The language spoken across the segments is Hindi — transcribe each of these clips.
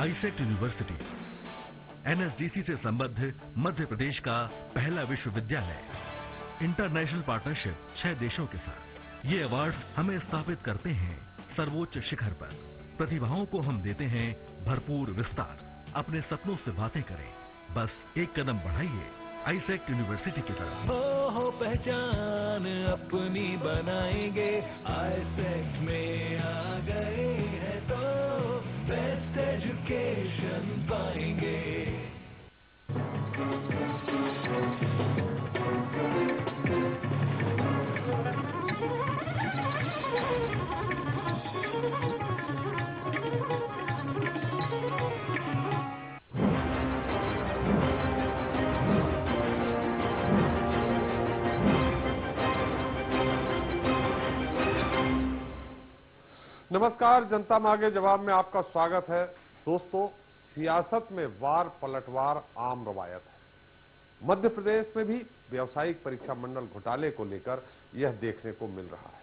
आईसेक्ट यूनिवर्सिटी एनएसडीसी से संबद्ध मध्य प्रदेश का पहला विश्वविद्यालय। इंटरनेशनल पार्टनरशिप 6 देशों के साथ। ये अवार्ड हमें स्थापित करते हैं सर्वोच्च शिखर पर। प्रतिभाओं को हम देते हैं भरपूर विस्तार। अपने सपनों से बातें करें, बस एक कदम बढ़ाइए आईसेक्ट यूनिवर्सिटी की तरफ। हो पहचान अपनी बनाएंगे, आईसेक्ट में आ गए हैं तो बेस्ट एजुकेशन पाएंगे। नमस्कार, जनता मांगे जवाब में आपका स्वागत है। दोस्तों, सियासत में वार पलटवार आम रवायत है। मध्य प्रदेश में भी व्यावसायिक परीक्षा मंडल घोटाले को लेकर यह देखने को मिल रहा है।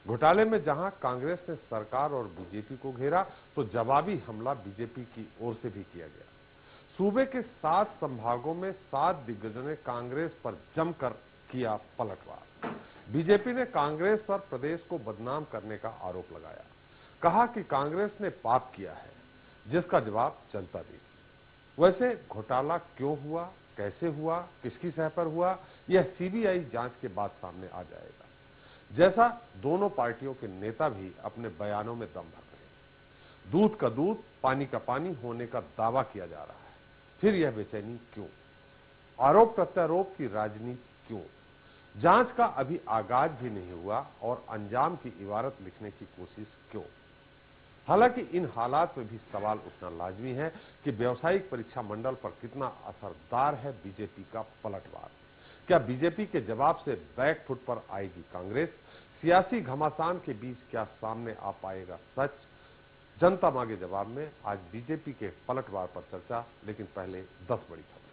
घोटाले में जहां कांग्रेस ने सरकार और बीजेपी को घेरा, तो जवाबी हमला बीजेपी की ओर से भी किया गया। सूबे के 7 संभागों में 7 दिग्गजों ने कांग्रेस पर जमकर किया पलटवार। बीजेपी ने कांग्रेस पर प्रदेश को बदनाम करने का आरोप लगाया। कहा कि कांग्रेस ने पाप किया है, जिसका जवाब जनता देगी। वैसे घोटाला क्यों हुआ, कैसे हुआ, किसकी सह पर हुआ, यह सीबीआई जांच के बाद सामने आ जाएगा। जैसा दोनों पार्टियों के नेता भी अपने बयानों में दम भर रहे हैं। दूध का दूध, पानी का पानी होने का दावा किया जा रहा है। फिर यह बेचैनी क्यों? आरोप प्रत्यारोप की राजनीति क्यों? जांच का अभी आगाज भी नहीं हुआ और अंजाम की इबारत लिखने की कोशिश क्यों? हालांकि इन हालात में भी सवाल उठना लाजमी है कि व्यावसायिक परीक्षा मंडल पर कितना असरदार है बीजेपी का पलटवार। क्या बीजेपी के जवाब से बैकफुट पर आएगी कांग्रेस? सियासी घमासान के बीच क्या सामने आ पाएगा सच? जनता मांगे जवाब में आज बीजेपी के पलटवार पर चर्चा, लेकिन पहले 10 बड़ी खबर।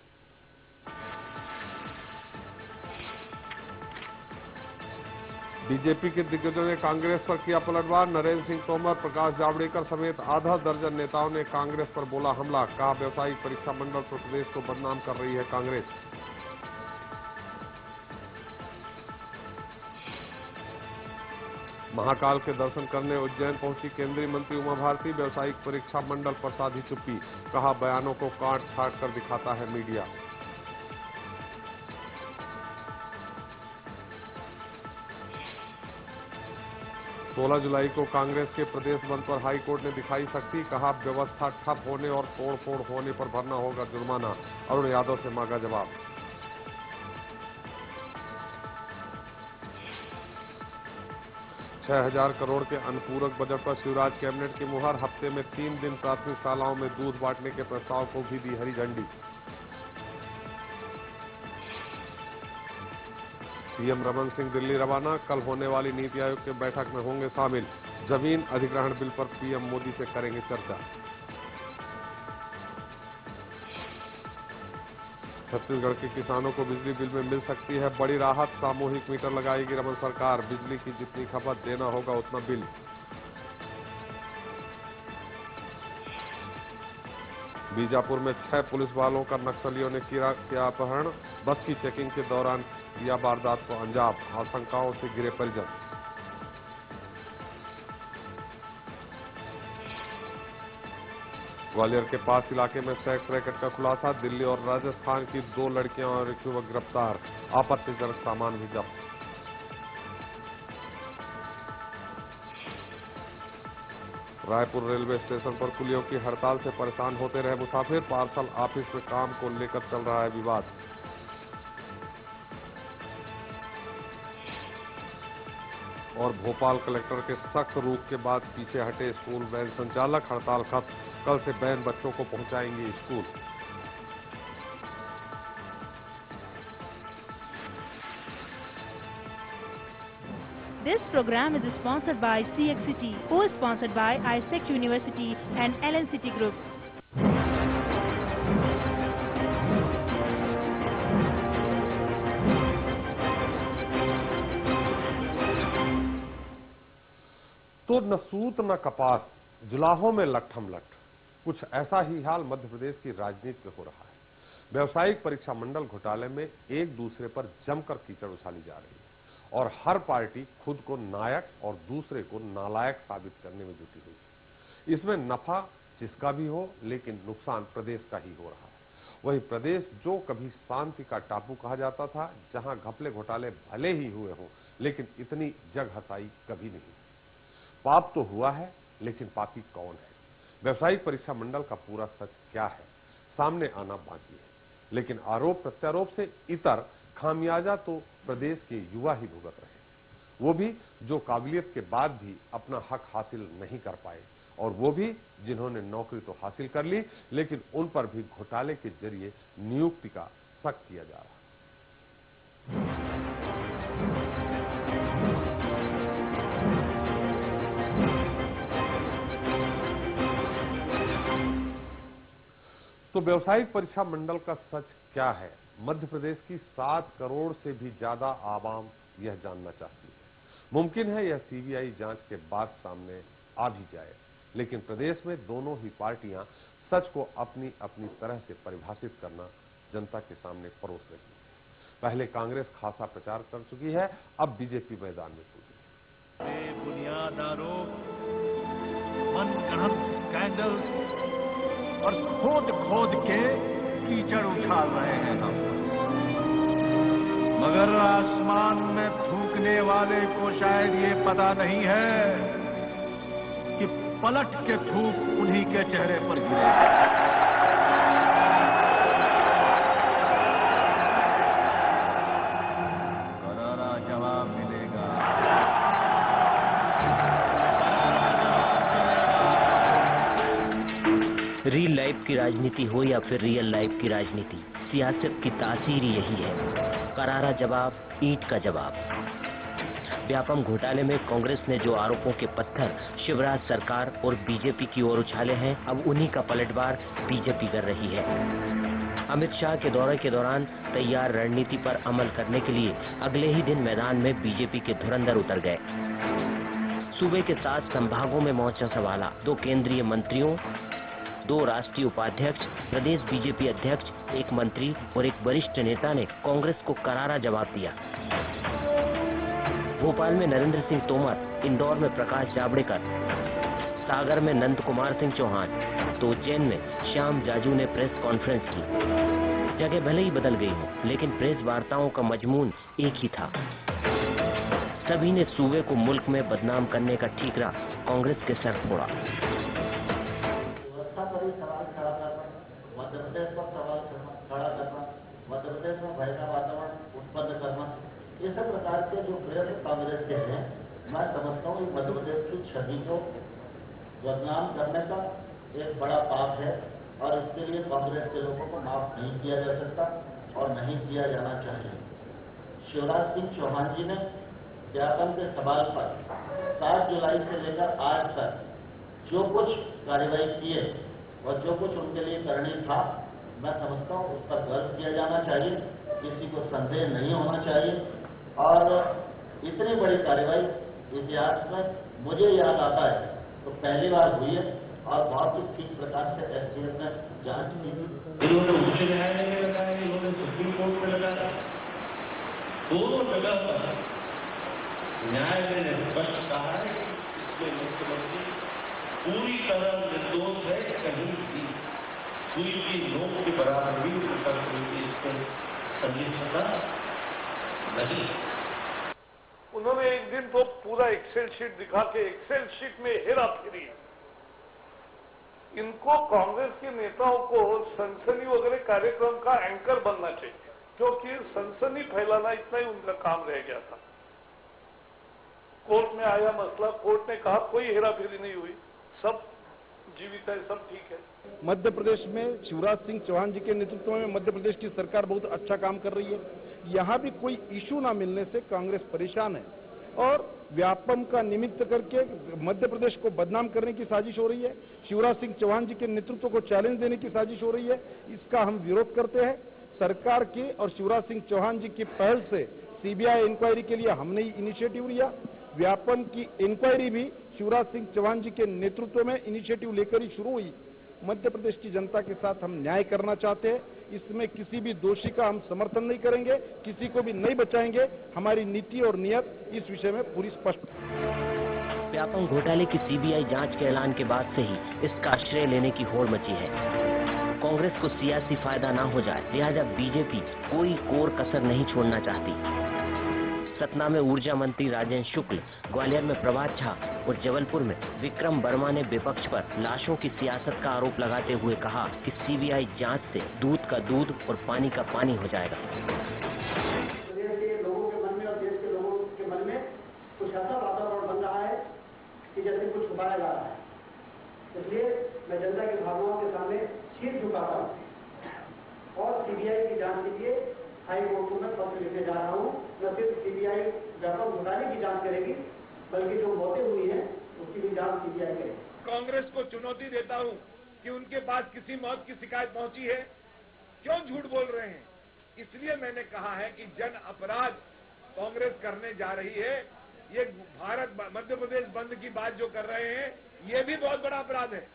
बीजेपी के दिग्गजों ने कांग्रेस पर किया पलटवार। नरेंद्र सिंह तोमर, प्रकाश जावड़ेकर समेत आधा दर्जन नेताओं ने कांग्रेस पर बोला हमला। कहा व्यावसायिक परीक्षा मंडल पर प्रदेश को बदनाम कर रही है कांग्रेस। महाकाल के दर्शन करने उज्जैन पहुंची केंद्रीय मंत्री उमा भारती। व्यावसायिक परीक्षा मंडल पर साधी चुप्पी। कहा बयानों को काट छाट कर दिखाता है मीडिया। सोलह जुलाई को कांग्रेस के प्रदेश बंद पर हाईकोर्ट ने दिखाई सख्ती। कहा व्यवस्था ठप होने और तोड़फोड़ होने पर भरना होगा जुर्माना। अरुण यादव से मांगा जवाब। छह 6,000 करोड़ के अनुपूरक बजट पर शिवराज कैबिनेट की मुहर। हफ्ते में 3 दिन प्राथमिक शालाओं में दूध बांटने के प्रस्ताव को भी दी हरी झंडी। सीएम रमन सिंह दिल्ली रवाना। कल होने वाली नीति आयोग की बैठक में होंगे शामिल। जमीन अधिग्रहण बिल पर पीएम मोदी से करेंगे चर्चा। छत्तीसगढ़ के किसानों को बिजली बिल में मिल सकती है बड़ी राहत। सामूहिक मीटर लगाएगी रमन सरकार। बिजली की जितनी खपत देना होगा उतना बिल। बीजापुर में 6 पुलिस वालों का नक्सलियों ने किया अपहरण। बस की चेकिंग के दौरान किया वारदात को अंजाम। आशंकाओं से गिरे परिजन। ग्वालियर के पास इलाके में सेक्स रैकेट का खुलासा, दिल्ली और राजस्थान की 2 लड़कियां और एक युवक गिरफ्तार, आपत्तिजनक सामान भी जब्त। रायपुर रेलवे स्टेशन पर कुलियों की हड़ताल से परेशान होते रहे मुसाफिर, पार्सल ऑफिस में काम को लेकर चल रहा है विवाद। और भोपाल कलेक्टर के सख्त रुख के बाद पीछे हटे स्कूल वैन संचालक, हड़ताल खत्म, कल से वैन बच्चों को पहुंचाएंगे school. This program is sponsored by CXCT, co-sponsored by ISEC University and LNCT Group. तो न सूत न कपास, जुलाहों में लट्ठम लट्ठ, कुछ ऐसा ही हाल मध्य प्रदेश की राजनीति में हो रहा है। व्यावसायिक परीक्षा मंडल घोटाले में एक दूसरे पर जमकर कीचड़ उछाली जा रही है और हर पार्टी खुद को नायक और दूसरे को नालायक साबित करने में जुटी हुई है। इसमें नफा जिसका भी हो, लेकिन नुकसान प्रदेश का ही हो रहा है। वही प्रदेश जो कभी शांति का टापू कहा जाता था, जहां घपले घोटाले भले ही हुए हों, लेकिन इतनी जग हसाई कभी नहीं। पाप तो हुआ है, लेकिन पापी कौन है? व्यावसायिक परीक्षा मंडल का पूरा सच क्या है, सामने आना बाकी है। लेकिन आरोप प्रत्यारोप से इतर खामियाजा तो प्रदेश के युवा ही भुगत रहे, वो भी जो काबिलियत के बाद भी अपना हक हासिल नहीं कर पाए, और वो भी जिन्होंने नौकरी तो हासिल कर ली, लेकिन उन पर भी घोटाले के जरिए नियुक्ति का शक किया जा रहा है। तो व्यावसायिक परीक्षा मंडल का सच क्या है? मध्य प्रदेश की 7 करोड़ से भी ज्यादा आवाम यह जानना चाहती है। मुमकिन है यह सीबीआई जांच के बाद सामने आ भी जाए, लेकिन प्रदेश में दोनों ही पार्टियां सच को अपनी अपनी तरह से परिभाषित करना जनता के सामने परोस रही है। पहले कांग्रेस खासा प्रचार कर चुकी है, अब बीजेपी मैदान में कूदी है। बेबुनियाद आरोप, मनगढ़ंत स्कैंडल और खोद खोद के कीचड़ उछाल रहे हैं हम, मगर आसमान में थूकने वाले को शायद ये पता नहीं है कि पलट के थूक उन्हीं के चेहरे पर गिरेगा। करारा जवाब मिलेगा। रियल लाइफ की राजनीति हो या फिर रियल लाइफ की राजनीति, सियासत की तासीर यही है, करारा जवाब, ईंट का जवाब। व्यापम घोटाले में कांग्रेस ने जो आरोपों के पत्थर शिवराज सरकार और बीजेपी की ओर उछाले हैं, अब उन्हीं का पलटवार बीजेपी कर रही है। अमित शाह के दौरे के दौरान तैयार रणनीति पर अमल करने के लिए अगले ही दिन मैदान में बीजेपी के धुरंधर उतर गए। सूबे के 7 संभागों में मोर्चा संभाला। 2 केंद्रीय मंत्रियों, 2 राष्ट्रीय उपाध्यक्ष, प्रदेश बीजेपी अध्यक्ष, 1 मंत्री और 1 वरिष्ठ नेता ने कांग्रेस को करारा जवाब दिया। भोपाल में नरेंद्र सिंह तोमर, इंदौर में प्रकाश जावड़ेकर, सागर में नंद कुमार सिंह चौहान, तो उज्जैन में श्याम जाजू ने प्रेस कॉन्फ्रेंस की। जगह भले ही बदल गई हो, लेकिन प्रेस वार्ताओं का मजमून एक ही था। सभी ने सूबे को मुल्क में बदनाम करने का ठीकरा कांग्रेस के सर फोड़ा। मध्य प्रदेश पर सवाल खड़ा करना, मध्य प्रदेश में भय का वातावरण उत्पन्न करना, ये सब प्रकार के जो प्रयत्न कांग्रेस के हैं, मैं समझता हूँ मध्य प्रदेश की छवि को बदनाम करने का एक बड़ा पाप है, और इसके लिए कांग्रेस के लोगों को माफ नहीं किया जा सकता और नहीं किया जाना चाहिए। शिवराज सिंह चौहान जी ने व्यापम के सवाल पर 7 जुलाई से लेकर आज तक जो कुछ कार्रवाई किए और जो कुछ उनके लिए करनी था, मैं समझता हूँ उस पर गर्व किया जाना चाहिए, किसी को संदेह नहीं होना चाहिए। और इतनी बड़ी कार्रवाई इतिहास में मुझे याद आता है तो पहली बार हुई है, और बहुत ही ठीक प्रकार से एसटीएफ ने जांच की थी। इन्होंने उच्च न्यायालय में लगाया, इन्होंने सुप्रीम कोर्ट में लगाया। दोनों जगह पर न्यायालय ने स्पष्ट कहा है कि मुख्यमंत्री पूरी तरह निर्दोष है, कहीं भी सुई की नोक के बराबर भी इसको संदिग्धता नहीं। उन्होंने एक दिन तो पूरा एक्सेल शीट दिखा के एक्सेल शीट में हेरा फेरी। इनको कांग्रेस के नेताओं को सनसनी वगैरह कार्यक्रम का एंकर बनना चाहिए, क्योंकि सनसनी फैलाना इतना ही उनका काम रह गया था। कोर्ट में आया मसला, कोर्ट ने कहा कोई हेराफेरी नहीं हुई, सब जीवित है, सब ठीक है। मध्य प्रदेश में शिवराज सिंह चौहान जी के नेतृत्व में मध्य प्रदेश की सरकार बहुत अच्छा काम कर रही है। यहाँ भी कोई इशू ना मिलने से कांग्रेस परेशान है और व्यापम का निमित्त करके मध्य प्रदेश को बदनाम करने की साजिश हो रही है। शिवराज सिंह चौहान जी के नेतृत्व को चैलेंज देने की साजिश हो रही है। इसका हम विरोध करते हैं। सरकार की और शिवराज सिंह चौहान जी की पहल से सीबीआई इंक्वायरी के लिए हमने इनिशिएटिव लिया। व्यापम की इंक्वायरी भी शिवराज सिंह चौहान जी के नेतृत्व में इनिशिएटिव लेकर ही शुरू हुई। मध्य प्रदेश की जनता के साथ हम न्याय करना चाहते हैं। इसमें किसी भी दोषी का हम समर्थन नहीं करेंगे, किसी को भी नहीं बचाएंगे। हमारी नीति और नियत इस विषय में पूरी स्पष्ट है। व्यापम घोटाले की सीबीआई जांच के ऐलान के बाद से ही इसका श्रेय लेने की होड़ मची है। कांग्रेस को सियासी फायदा ना हो जाए, लिहाजा बीजेपी कोई कोर कसर नहीं छोड़ना चाहती। सतना में ऊर्जा मंत्री राजेंद्र शुक्ल, ग्वालियर में प्रभात झा और जबलपुर में विक्रम वर्मा ने विपक्ष पर लाशों की सियासत का आरोप लगाते हुए कहा कि सीबीआई जांच से दूध का दूध और पानी का पानी हो जाएगा। प्रदेश के लोगों के मन में और देश के लोगों के मन में कुछ ऐसा वातावरण बन रहा है कि जैसे कुछ छुपाया जा रहा है। इसलिए मैं जनता की भावनाओं के सामने सिर झुकाता हूँ और सीबीआई की जांच के लिए हाई कोर्ट में पत्र लिखने जा रहा हूँ। न सिर्फ सीबीआई व्यापम घोटाले की जांच करेगी, बल्कि जो मौतें हुई हैं उसकी भी जांच सीबीआई करेगी। कांग्रेस को चुनौती देता हूँ कि उनके पास किसी मौत की शिकायत पहुंची है, क्यों झूठ बोल रहे हैं। इसलिए मैंने कहा है कि जन अपराध कांग्रेस करने जा रही है। ये भारत मध्य प्रदेश बंद की बात जो कर रहे हैं, ये भी बहुत बड़ा अपराध है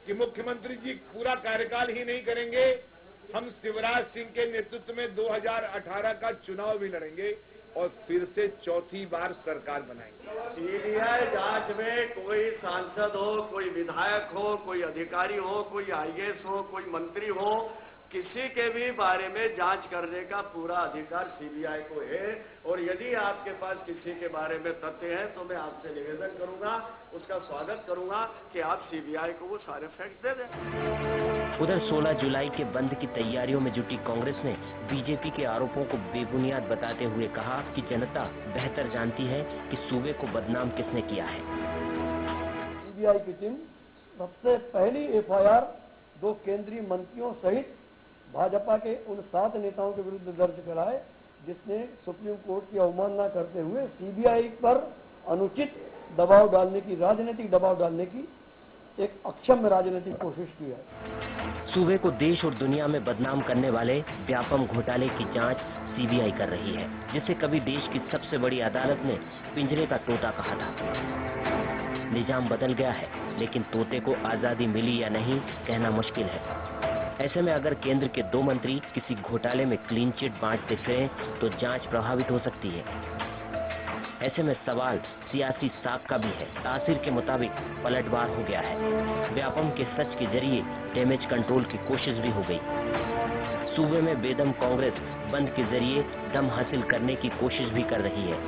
कि मुख्यमंत्री जी पूरा कार्यकाल ही नहीं करेंगे। हम शिवराज सिंह के नेतृत्व में 2018 का चुनाव भी लड़ेंगे और फिर से चौथी बार सरकार बनाएंगे। सीबीआई जांच में कोई सांसद हो, कोई विधायक हो, कोई अधिकारी हो, कोई आईएएस हो, कोई मंत्री हो, किसी के भी बारे में जांच करने का पूरा अधिकार सीबीआई को है। और यदि आपके पास किसी के बारे में तथ्य हैं तो मैं आपसे निवेदन करूंगा, उसका स्वागत करूंगा कि आप सीबीआई को वो सारे फैक्ट दे दें। उधर 16 जुलाई के बंद की तैयारियों में जुटी कांग्रेस ने बीजेपी के आरोपों को बेबुनियाद बताते हुए कहा कि जनता बेहतर जानती है कि सूबे को बदनाम किसने किया है। सीबीआई की टीम सबसे पहली एफआईआर 2 केंद्रीय मंत्रियों सहित भाजपा के उन 7 नेताओं के विरुद्ध दर्ज कराए जिसने सुप्रीम कोर्ट की अवमानना करते हुए सीबीआई पर अनुचित दबाव डालने की, राजनीतिक दबाव डालने की एक अक्षम्य राजनीतिक कोशिश की है। सूबे को देश और दुनिया में बदनाम करने वाले व्यापम घोटाले की जांच सीबीआई कर रही है, जिसे कभी देश की सबसे बड़ी अदालत ने पिंजरे का तोता कहा था। निजाम बदल गया है, लेकिन तोते को आजादी मिली या नहीं कहना मुश्किल है। ऐसे में अगर केंद्र के 2 मंत्री किसी घोटाले में क्लीन चिट बांटते फिरें तो जांच प्रभावित हो सकती है। ऐसे में सवाल सियासी साख का भी है। तासीर के मुताबिक पलटवार हो गया है। व्यापम के सच के जरिए डैमेज कंट्रोल की कोशिश भी हो गई। सूबे में बेदम कांग्रेस बंद के जरिए दम हासिल करने की कोशिश भी कर रही है।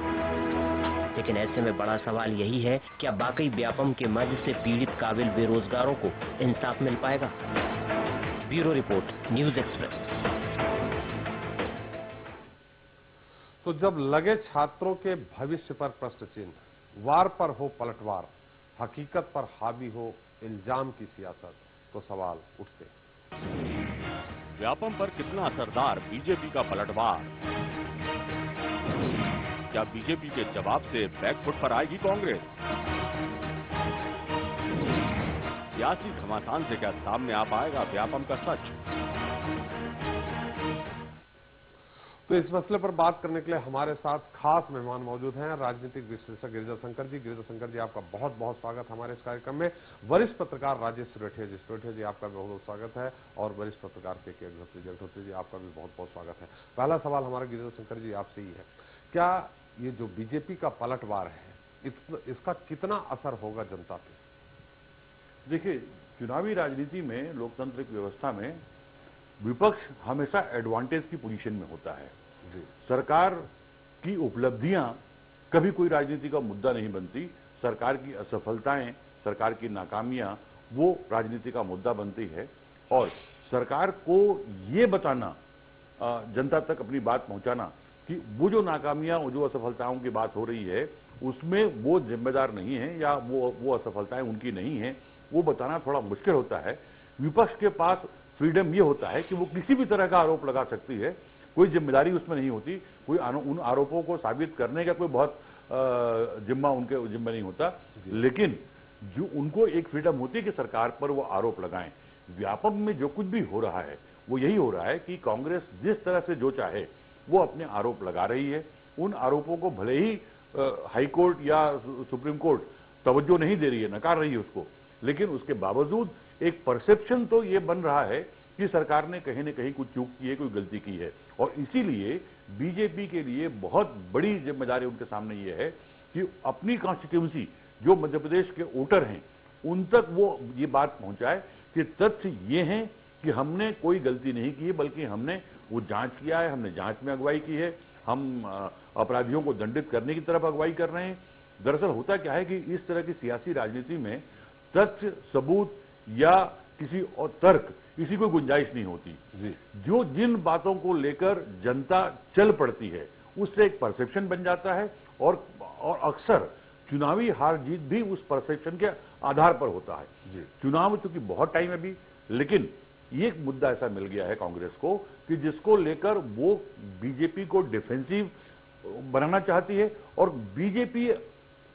लेकिन ऐसे में बड़ा सवाल यही है, क्या वाकई व्यापम के मध्य से पीड़ित काबिल बेरोजगारों को इंसाफ मिल पाएगा? Bureau report, news express. तो जब लगे छात्रों के भविष्य पर प्रश्न चिन्ह, वार पर हो पलटवार, हकीकत पर हावी हो इल्जाम की सियासत, तो सवाल उठते। व्यापम पर कितना असरदार बीजेपी का पलटवार? क्या बीजेपी के जवाब से बैकफुट पर आएगी कांग्रेस? सियासी घमासान से क्या सामने आ पाएगा व्यापम का सच? तो इस मसले पर बात करने के लिए हमारे साथ खास मेहमान मौजूद हैं, राजनीतिक विश्लेषक गिरिजा शंकर जी। गिरिजा शंकर जी, आपका बहुत बहुत स्वागत हमारे इस कार्यक्रम में। वरिष्ठ पत्रकार राजेश सुरेठिया जी, आपका भी बहुत बहुत स्वागत है। और वरिष्ठ पत्रकार के अग्रहोत्री जी, आपका भी बहुत बहुत स्वागत है। पहला सवाल हमारा गिरिजा शंकर जी आपसे ही है, क्या ये जो बीजेपी का पलटवार है, इसका कितना असर होगा जनता पे? देखिए, चुनावी राजनीति में, लोकतांत्रिक व्यवस्था में विपक्ष हमेशा एडवांटेज की पोजीशन में होता है। सरकार की उपलब्धियां कभी कोई राजनीति का मुद्दा नहीं बनती। सरकार की असफलताएं, सरकार की नाकामियां वो राजनीति का मुद्दा बनती है। और सरकार को ये बताना, जनता तक अपनी बात पहुंचाना कि वो जो नाकामियां, वो जो असफलताओं की बात हो रही है उसमें वो जिम्मेदार नहीं है या वो असफलताएं उनकी नहीं है, वो बताना थोड़ा मुश्किल होता है। विपक्ष के पास फ्रीडम ये होता है कि वो किसी भी तरह का आरोप लगा सकती है, कोई जिम्मेदारी उसमें नहीं होती, कोई उन आरोपों को साबित करने का कोई बहुत जिम्मा उनके जिम्मे नहीं होता। लेकिन जो उनको एक फ्रीडम होती है कि सरकार पर वो आरोप लगाएं। व्यापम में जो कुछ भी हो रहा है वो यही हो रहा है कि कांग्रेस जिस तरह से जो चाहे वो अपने आरोप लगा रही है। उन आरोपों को भले ही हाई कोर्ट या सुप्रीम कोर्ट तवज्जो नहीं दे रही है, नकार रही है उसको, लेकिन उसके बावजूद एक परसेप्शन तो ये बन रहा है कि सरकार ने कहीं न कहीं कुछ चूक की है, कोई गलती की है। और इसीलिए बीजेपी के लिए बहुत बड़ी जिम्मेदारी उनके सामने ये है कि अपनी कॉन्स्टिट्यूंसी, जो मध्य प्रदेश के वोटर हैं, उन तक वो ये बात पहुंचाए कि तथ्य ये हैं कि हमने कोई गलती नहीं की है, बल्कि हमने वो जांच किया है, हमने जांच में अगुवाई की है, हम अपराधियों को दंडित करने की तरफ अगुवाई कर रहे हैं। दरअसल होता क्या है कि इस तरह की सियासी राजनीति में तथ्य, सबूत या किसी और तर्क, इसी कोई गुंजाइश नहीं होती। जो जिन बातों को लेकर जनता चल पड़ती है उससे एक परसेप्शन बन जाता है और अक्सर चुनावी हार जीत भी उस परसेप्शन के आधार पर होता है। चुनाव चूंकि बहुत टाइम है अभी, लेकिन ये एक मुद्दा ऐसा मिल गया है कांग्रेस को कि जिसको लेकर वो बीजेपी को डिफेंसिव बनाना चाहती है और बीजेपी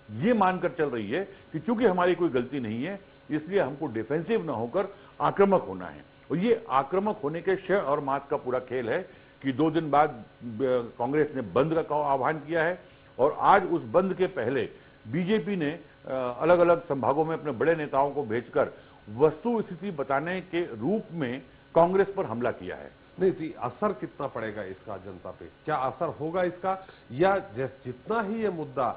ये मानकर चल रही है कि चूंकि हमारी कोई गलती नहीं है इसलिए हमको डिफेंसिव ना होकर आक्रामक होना है। और ये आक्रामक होने के शय और मात का पूरा खेल है कि 2 दिन बाद कांग्रेस ने बंद का आह्वान किया है और आज उस बंद के पहले बीजेपी ने अलग अलग संभागों में अपने बड़े नेताओं को भेजकर वस्तु स्थिति बताने के रूप में कांग्रेस पर हमला किया है। नहीं तो असर कितना पड़ेगा इसका जनता पे, क्या असर होगा इसका, या जितना ही ये मुद्दा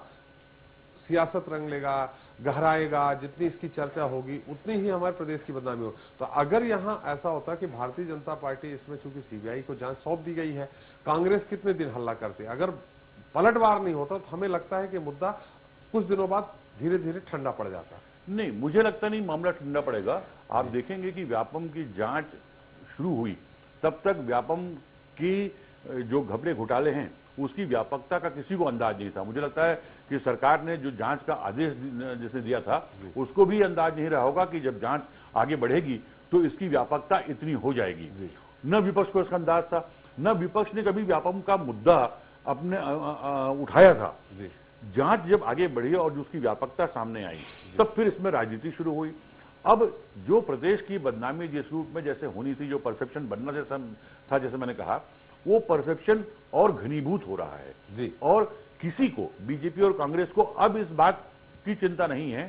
सियासत रंग लेगा, गहराएगा, जितनी इसकी चर्चा होगी उतनी ही हमारे प्रदेश की बदनामी होगी। तो अगर यहां ऐसा होता कि भारतीय जनता पार्टी, इसमें चूंकि सीबीआई को जांच सौंप दी गई है, कांग्रेस कितने दिन हल्ला करती, अगर पलटवार नहीं होता तो हमें लगता है कि मुद्दा कुछ दिनों बाद धीरे धीरे ठंडा पड़ जाता। नहीं, मुझे लगता नहीं मामला ठंडा पड़ेगा। आप देखेंगे कि व्यापम की जांच शुरू हुई तब तक व्यापम की जो घपले घोटाले हैं उसकी व्यापकता का किसी को अंदाज नहीं था। मुझे लगता है कि सरकार ने जो जांच का आदेश जिसने दिया था उसको भी अंदाज नहीं रहा होगा कि जब जांच आगे बढ़ेगी तो इसकी व्यापकता इतनी हो जाएगी। न विपक्ष को इसका अंदाज था, न विपक्ष ने कभी व्यापम का मुद्दा अपने उठाया था। जांच जब आगे बढ़ी और उसकी व्यापकता सामने आई तब फिर इसमें राजनीति शुरू हुई। अब जो प्रदेश की बदनामी जिस रूप में जैसे होनी थी, जो परसेप्शन बनना जैसा था, जैसे मैंने कहा, वो परसेप्शन और घनीभूत हो रहा है। और किसी को, बीजेपी और कांग्रेस को अब इस बात की चिंता नहीं है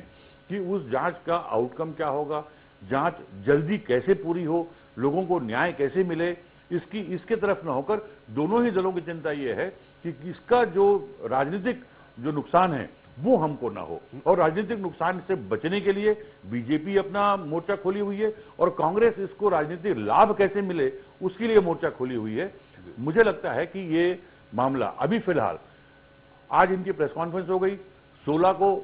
कि उस जांच का आउटकम क्या होगा, जांच जल्दी कैसे पूरी हो, लोगों को न्याय कैसे मिले, इसके तरफ न होकर दोनों ही दलों की चिंता यह है कि इसका जो राजनीतिक जो नुकसान है वो हमको ना हो। और राजनीतिक नुकसान से बचने के लिए बीजेपी अपना मोर्चा खोली हुई है और कांग्रेस इसको राजनीतिक लाभ कैसे मिले उसके लिए मोर्चा खोली हुई है। मुझे लगता है कि ये मामला अभी फिलहाल, आज इनकी प्रेस कॉन्फ्रेंस हो गई, 16 को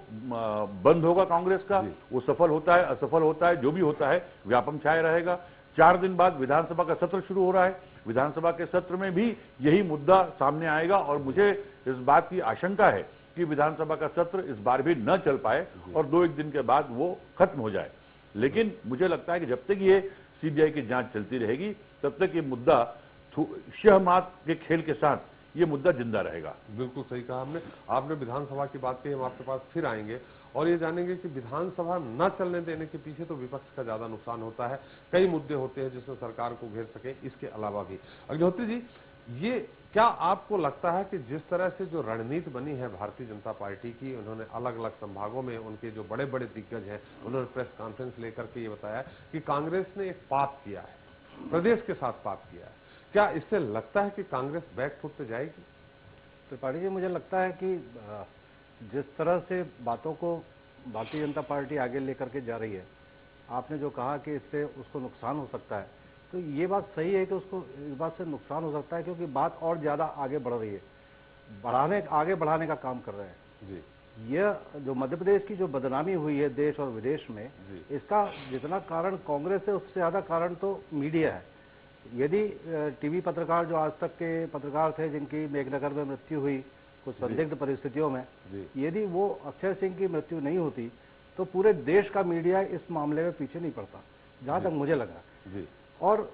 बंद होगा कांग्रेस का, वो सफल होता है असफल होता है, जो भी होता है व्यापम छाया रहेगा। 4 दिन बाद विधानसभा का सत्र शुरू हो रहा है, विधानसभा के सत्र में भी यही मुद्दा सामने आएगा और मुझे इस बात की आशंका है कि विधानसभा का सत्र इस बार भी न चल पाए और 2-1 दिन के बाद वो खत्म हो जाए। लेकिन मुझे लगता है कि जब तक ये सीबीआई की जांच चलती रहेगी तब तक ये मुद्दा शहमात के खेल के साथ ये मुद्दा जिंदा रहेगा। बिल्कुल सही कहा आपने विधानसभा की बात कही, हम आपके पास फिर आएंगे और ये जानेंगे कि विधानसभा न चलने देने के पीछे तो विपक्ष का ज्यादा नुकसान होता है, कई मुद्दे होते हैं जिसमें सरकार को घेर सके, इसके अलावा भी। अग्निहोत्री जी, ये क्या आपको लगता है कि जिस तरह से जो रणनीति बनी है भारतीय जनता पार्टी की, उन्होंने अलग अलग संभागों में उनके जो बड़े बड़े दिग्गज हैं उन्होंने प्रेस कॉन्फ्रेंस लेकर के ये बताया कि कांग्रेस ने एक पाप किया है, प्रदेश के साथ पाप किया है, क्या इससे लगता है कि कांग्रेस बैक फुट पे जाएगी? त्रिपाठी जी, मुझे लगता है कि जिस तरह से बातों को भारतीय जनता पार्टी आगे लेकर के जा रही है आपने जो कहा कि इससे उसको नुकसान हो सकता है, तो ये बात सही है कि उसको इस बात से नुकसान हो सकता है, क्योंकि बात और ज़्यादा आगे बढ़ रही है, आगे बढ़ाने का काम कर रहे हैं जी। यह जो मध्य प्रदेश की जो बदनामी हुई है देश और विदेश में, इसका जितना कारण कांग्रेस है, उससे ज़्यादा कारण तो मीडिया है। यदि टीवी पत्रकार जो आज तक के पत्रकार थे जिनकी मेघनगर में मृत्यु हुई कुछ संदिग्ध परिस्थितियों में, यदि वो अक्षय सिंह की मृत्यु नहीं होती तो पूरे देश का मीडिया इस मामले में पीछे नहीं पड़ता, जहां तक मुझे लगा। और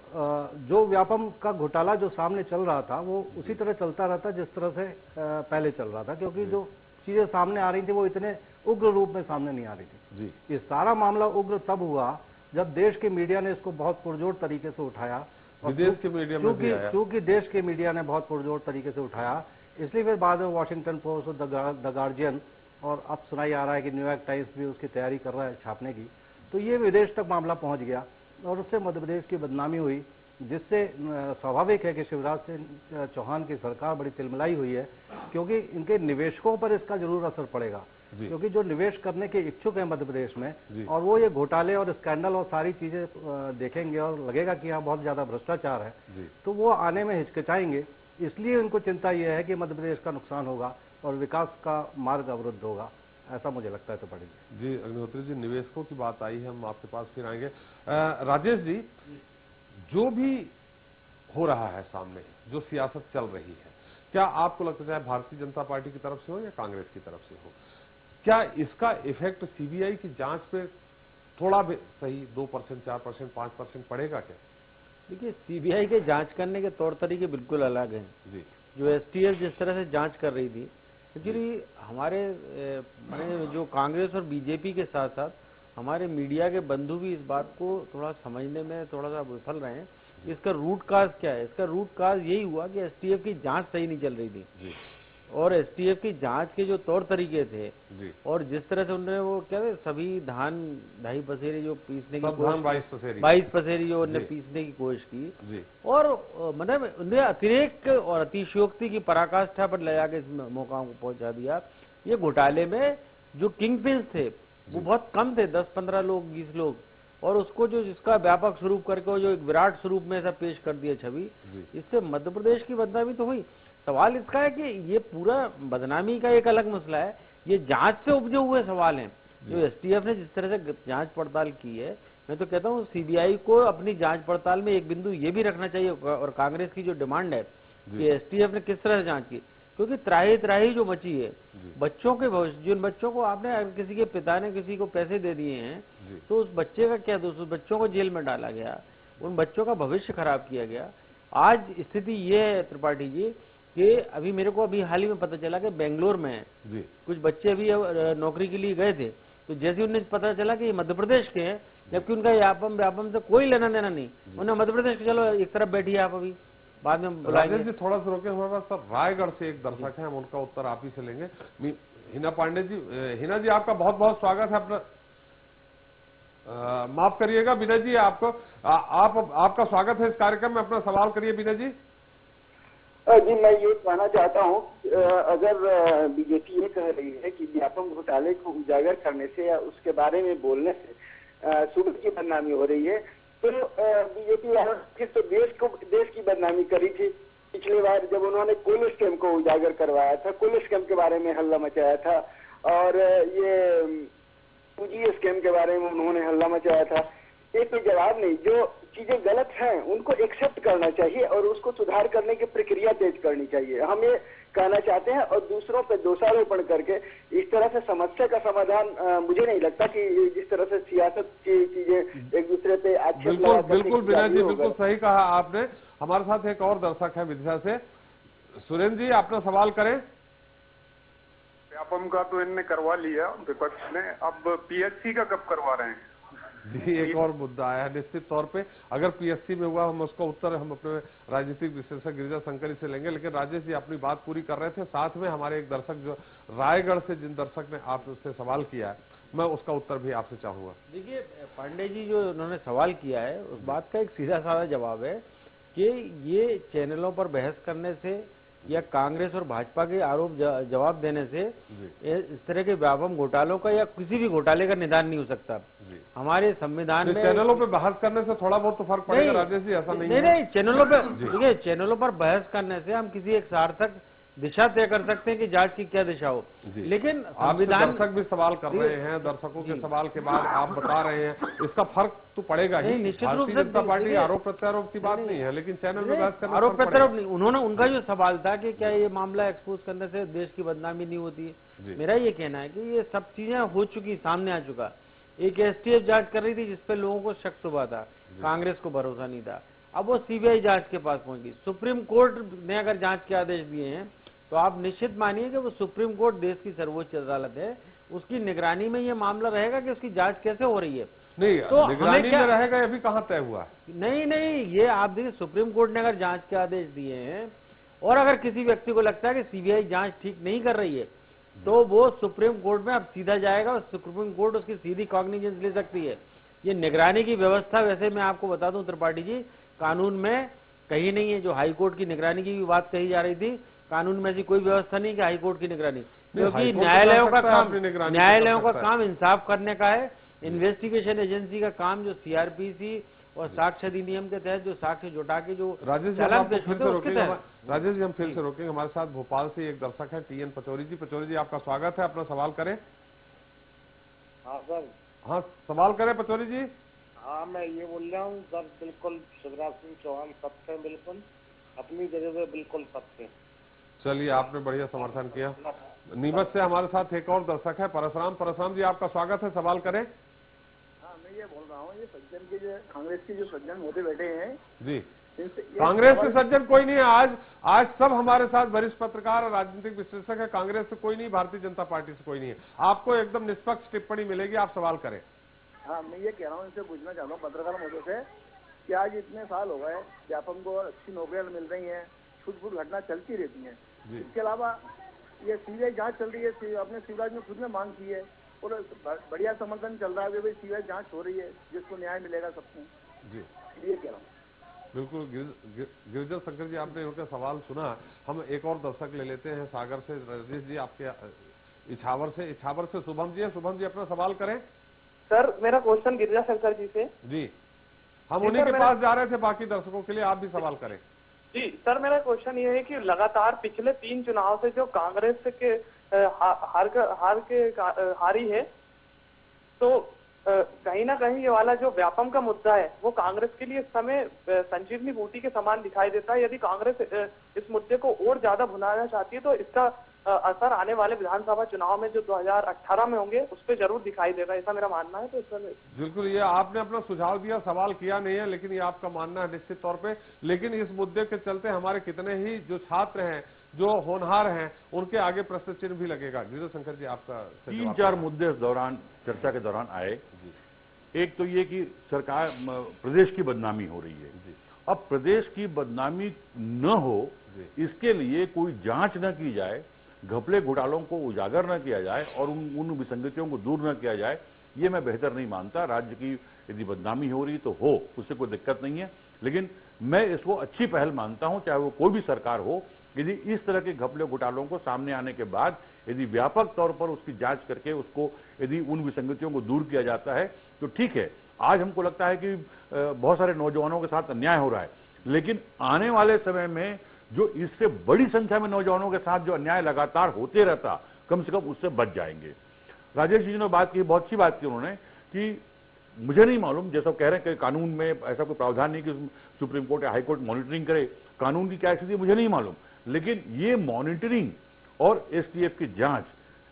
जो व्यापम का घोटाला जो सामने चल रहा था वो उसी तरह चलता रहता जिस तरह से पहले चल रहा था, क्योंकि जो चीजें सामने आ रही थी वो इतने उग्र रूप में सामने नहीं आ रही थी। ये सारा मामला उग्र तब हुआ जब देश के मीडिया ने इसको बहुत पुरजोर तरीके से उठाया, विदेश के मीडिया में भी आया। क्योंकि देश के मीडिया ने बहुत पुरजोर तरीके से उठाया, इसलिए फिर बाद में वॉशिंगटन पोस्ट और द गार्जियन, और अब सुनाई आ रहा है कि न्यूयॉर्क टाइम्स भी उसकी तैयारी कर रहा है छापने की, तो ये विदेश तक मामला पहुंच गया और उससे मध्य प्रदेश की बदनामी हुई, जिससे स्वाभाविक है कि शिवराज सिंह चौहान की सरकार बड़ी तिलमिलाई हुई है, क्योंकि इनके निवेशकों पर इसका जरूर असर पड़ेगा, क्योंकि जो निवेश करने के इच्छुक हैं मध्य प्रदेश में और वो ये घोटाले और स्कैंडल और सारी चीजें देखेंगे और लगेगा कि यहाँ बहुत ज्यादा भ्रष्टाचार है, तो वो आने में हिचकिचाएंगे। इसलिए उनको चिंता ये है कि मध्य प्रदेश का नुकसान होगा और विकास का मार्ग अवरुद्ध होगा, ऐसा मुझे लगता है। तो पड़ेगी जी। अग्निहोत्री जी, निवेशकों की बात आई है, हम आपके पास फिर आएंगे। राजेश जी, जो भी हो रहा है सामने, जो सियासत चल रही है, क्या आपको लगता है, चाहे भारतीय जनता पार्टी की तरफ से हो या कांग्रेस की तरफ से हो, क्या इसका इफेक्ट सीबीआई की जांच पे थोड़ा भी सही 2%, 4%, 5% पड़ेगा क्या? देखिए, सीबीआई के जांच करने के तौर तरीके बिल्कुल अलग हैं जी। जो एसटीएफ जिस तरह से जांच कर रही थी, एक्चुअली हमारे माने जो कांग्रेस और बीजेपी के साथ साथ हमारे मीडिया के बंधु भी इस बात को थोड़ा समझने में थोड़ा सा विफल रहे हैं। इसका रूट काज क्या है? इसका रूट काज यही हुआ कि एसटीएफ की जांच सही नहीं चल रही थी जी। और एसटीएफ की जांच के जो तौर तरीके थे जी। और जिस तरह से उन्होंने वो क्या थे, सभी धान 2.5 पसेरी जो पीसने की कोशिश, 22 पसेरी जो उन्होंने पीसने की कोशिश की जी। और मतलब उन्हें अतिरेक और अतिशयोक्ति की पराकाष्ठा पर ले जाके इस मौकाओं को पहुंचा दिया। ये घोटाले में जो किंग पिन्स थे वो बहुत कम थे, 10-15 लोग, 20 लोग, और उसको जो जिसका व्यापक स्वरूप करके जो एक विराट स्वरूप में ऐसा पेश कर दिया छवि, इससे मध्य प्रदेश की बदनामी तो हुई। सवाल इसका है कि ये पूरा बदनामी का एक अलग मसला है, ये जांच से उपजे हुए सवाल हैं। जो एसटीएफ ने जिस तरह से जांच पड़ताल की है, मैं तो कहता हूँ सीबीआई को अपनी जांच पड़ताल में एक बिंदु ये भी रखना चाहिए, और कांग्रेस की जो डिमांड है कि एसटीएफ ने किस तरह से जांच की, क्योंकि त्राही जो मची है बच्चों के भविष्य, जिन बच्चों को आपने किसी के पिता ने किसी को पैसे दे दिए हैं, तो उस बच्चे का क्या दोष? उस बच्चों को जेल में डाला गया, उन बच्चों का भविष्य खराब किया गया। आज स्थिति ये है त्रिपाठी जी कि अभी मेरे को हाल ही में पता चला कि बेंगलोर में कुछ बच्चे अभी नौकरी के लिए गए थे, तो जैसे उन्हें पता चला कि ये मध्य प्रदेश के हैं, जबकि उनका व्यापम से कोई लेना देना नहीं, उन्हें मध्य प्रदेश के, चलो एक तरफ बैठिए आप, अभी बाद में बुलाएंगे। जी थोड़ा सा रोके, हमारे पास रायगढ़ से एक दर्शक है, हम उनका उत्तर आप ही से लेंगे। हिना पांडे जी, हिना जी आपका बहुत बहुत स्वागत है। अपना माफ करिएगा विनय जी, आपको आपका स्वागत है इस कार्यक्रम में, अपना सवाल करिए विनय जी। जी मैं ये कहना चाहता हूँ, अगर बीजेपी ये कह रही है कि व्यापम घोटाले को उजागर करने से या उसके बारे में बोलने से सूबे की बदनामी हो रही है, तो बीजेपी फिर तो देश की बदनामी करी थी। पिछली बार जब उन्होंने कोल स्कैम को उजागर करवाया था, कोल स्कैम के बारे में हल्ला मचाया था, और ये पूंजी स्कैम के बारे में उन्होंने हल्ला मचाया था। एक कोई जवाब नहीं, जो चीजें गलत हैं उनको एक्सेप्ट करना चाहिए और उसको सुधार करने की प्रक्रिया तेज करनी चाहिए, हम ये कहना चाहते हैं। और दूसरों पे दोषारोपण करके इस तरह से समस्या का समाधान मुझे नहीं लगता कि जिस तरह से सियासत की चीजें एक दूसरे पे आक्षेप बिल्कुल बिल्कुल विनय जी, बिल्कुल सही कहा आपने। हमारे साथ एक और दर्शक है विदिशा से, सुरेंद्र जी अपना सवाल करें। व्यापम का तो इनने करवा लिया विपक्ष ने, अब पीएचसी का कब करवा रहे हैं? जी एक और मुद्दा आया निश्चित तौर पे, अगर पीएससी में हुआ हम उसका उत्तर हम अपने राजनीतिक विश्लेषक गिरिजा शंकर से लेंगे, लेकिन राजेश जी अपनी बात पूरी कर रहे थे। साथ में हमारे एक दर्शक जो रायगढ़ से, जिन दर्शक ने आपसे सवाल किया है, मैं उसका उत्तर भी आपसे चाहूंगा। देखिए पांडे जी जो उन्होंने सवाल किया है उस बात का एक सीधा साधा जवाब है कि ये चैनलों पर बहस करने से या कांग्रेस और भाजपा के आरोप जवाब देने से इस तरह के व्यापम घोटालों का या किसी भी घोटाले का निदान नहीं हो सकता। हमारे संविधान में चैनलों पे बहस करने से थोड़ा बहुत तो फर्क पड़ेगा राजेश जी, ऐसा नहीं है? नहीं, चैनलों पे देखिए, चैनलों पर बहस करने से हम किसी एक सार्थक दिशा तय कर सकते हैं कि जांच की क्या दिशा हो, लेकिन संविधान दर्शक भी सवाल कर रहे हैं, दर्शकों के सवाल के बाद आप बता रहे हैं, इसका फर्क तो पड़ेगा ही। निश्चित रूप से जनता पार्टी आरोप प्रत्यारोप की बात नहीं है, लेकिन चैनल में बहस करना आरोप प्रत्यारोप नहीं। उन्होंने उनका जो सवाल था कि क्या ये मामला एक्सपोज करने से देश की बदनामी नहीं होती है, मेरा ये कहना है कि ये सब चीजें हो चुकी, सामने आ चुका। एक एसटीएफ जांच कर रही थी जिसपे लोगों को शक सुबह था, कांग्रेस को भरोसा नहीं था, अब वो सीबीआई जांच के पास पहुंच गई। सुप्रीम कोर्ट ने अगर जांच के आदेश दिए हैं तो आप निश्चित मानिए कि वो सुप्रीम कोर्ट देश की सर्वोच्च अदालत है, उसकी निगरानी में ये मामला रहेगा कि उसकी जांच कैसे हो रही है। नहीं तो निगरानी में रहेगा, ये भी कहाँ तय हुआ? नहीं, ये आप देखिए, सुप्रीम कोर्ट ने अगर जांच के आदेश दिए हैं और अगर किसी व्यक्ति को लगता है कि सीबीआई जांच ठीक नहीं कर रही है तो वो सुप्रीम कोर्ट में अब सीधा जाएगा और सुप्रीम कोर्ट उसकी सीधी कॉग्निजेंस ले सकती है। ये निगरानी की व्यवस्था, वैसे मैं आपको बता दूं त्रिपाठी जी, कानून में कहीं नहीं है। जो हाई कोर्ट की निगरानी की भी बात कही जा रही थी, कानून में ऐसी कोई व्यवस्था नहीं कि हाई कोर्ट की निगरानी, क्योंकि न्यायालयों का काम इंसाफ करने का है। इन्वेस्टिगेशन एजेंसी का काम जो सीआरपीसी और साक्ष्य अधिनियम के तहत जो साक्ष्य जुटा के जो राजेश जी हम फिर से रोकेंगे। हमारे साथ भोपाल से एक दर्शक है टीएन पचौरी जी। पचौरी जी आपका स्वागत है, अपना सवाल करें। हाँ सर। हाँ सवाल करें पचौरी जी। हाँ मैं ये बोल रहा हूँ सर, बिल्कुल शिवराज सिंह चौहान सत्य है, बिल्कुल अपनी जगह पे बिल्कुल सत्य है। चलिए आपने बढ़िया समर्थन किया। नीमच से हमारे साथ एक और दर्शक है परशुराम जी आपका स्वागत है, सवाल करें। हाँ मैं ये बोल रहा हूँ, ये सज्जन के जो कांग्रेस के जो सज्जन मोदी बैठे हैं जी, कांग्रेस के सज्जन कोई नहीं है। आज सब हमारे साथ वरिष्ठ पत्रकार और राजनीतिक विश्लेषक है। कांग्रेस से कोई नहीं, भारतीय जनता पार्टी से कोई नहीं है। आपको एकदम निष्पक्ष टिप्पणी मिलेगी, आप सवाल करें। हाँ मैं ये कह रहा हूँ, इनसे पूछना चाहता हूँ पत्रकार महोदय से कि आज इतने साल हो गए, व्यापम को अच्छी नौकरियां मिल रही हैं, छूट घटना चलती रहती है। इसके अलावा ये सीबीआई जांच चल रही है, अपने शिवराज ने खुद ने मांग की है और बढ़िया समर्थन चल रहा है भाई सीबीआई जांच हो रही है, जिसको न्याय मिलेगा सबको जी, ये कह रहा हूँ। बिल्कुल गिरिजन शंकर जी, आपने उनका सवाल सुना। हम एक और दर्शक ले लेते हैं सागर से। राजेश जी आपके इछावर से शुभम जी है। शुभम जी अपना सवाल करें। सर मेरा क्वेश्चन गिरिजा शंकर जी से। जी हम उन्हीं के पास जा रहे थे, बाकी दर्शकों के लिए आप भी सवाल करें। जी सर, मेरा क्वेश्चन ये है कि लगातार पिछले 3 चुनाव से जो कांग्रेस के हारी है, तो कहीं ना कहीं ये वाला जो व्यापम का मुद्दा है वो कांग्रेस के लिए इस समय संजीवनी बूटी के समान दिखाई देता है। यदि कांग्रेस इस मुद्दे को और ज्यादा भुनाना चाहती है तो इसका असर आने वाले विधानसभा चुनाव में जो 2018 में होंगे उस पर जरूर दिखाई देगा, ऐसा मेरा मानना है। तो इस पर बिल्कुल, ये आपने अपना सुझाव दिया, सवाल किया नहीं है, लेकिन ये आपका मानना है निश्चित तौर पे। लेकिन इस मुद्दे के चलते हमारे कितने ही जो छात्र हैं, जो होनहार हैं, उनके आगे प्रश्न चिन्ह भी लगेगा। गिरिजा शंकर जी आपका 3-4 मुद्दे इस दौरान चर्चा के दौरान आए। एक तो ये कि सरकार प्रदेश की बदनामी हो रही है। अब प्रदेश की बदनामी न हो इसके लिए कोई जांच न की जाए, घपले घोटालों को उजागर न किया जाए और उन विसंगतियों को दूर न किया जाए, ये मैं बेहतर नहीं मानता। राज्य की यदि बदनामी हो रही तो हो, उससे कोई दिक्कत नहीं है, लेकिन मैं इसको अच्छी पहल मानता हूं, चाहे वो कोई भी सरकार हो। यदि इस तरह के घपले घोटालों को सामने आने के बाद यदि व्यापक तौर पर उसकी जांच करके उसको यदि उन विसंगतियों को दूर किया जाता है तो ठीक है। आज हमको लगता है कि बहुत सारे नौजवानों के साथ अन्याय हो रहा है, लेकिन आने वाले समय में जो इससे बड़ी संख्या में नौजवानों के साथ जो अन्याय लगातार होते रहता, कम से कम उससे बच जाएंगे। राजेश जी ने बात की, बहुत अच्छी बात की उन्होंने, कि मुझे नहीं मालूम, जैसा कह रहे हैं कि कानून में ऐसा कोई प्रावधान नहीं कि सुप्रीम कोर्ट या हाई कोर्ट मॉनिटरिंग करे। कानून की क्या स्थिति मुझे नहीं मालूम, लेकिन ये मॉनिटरिंग और एसटीएफ की जांच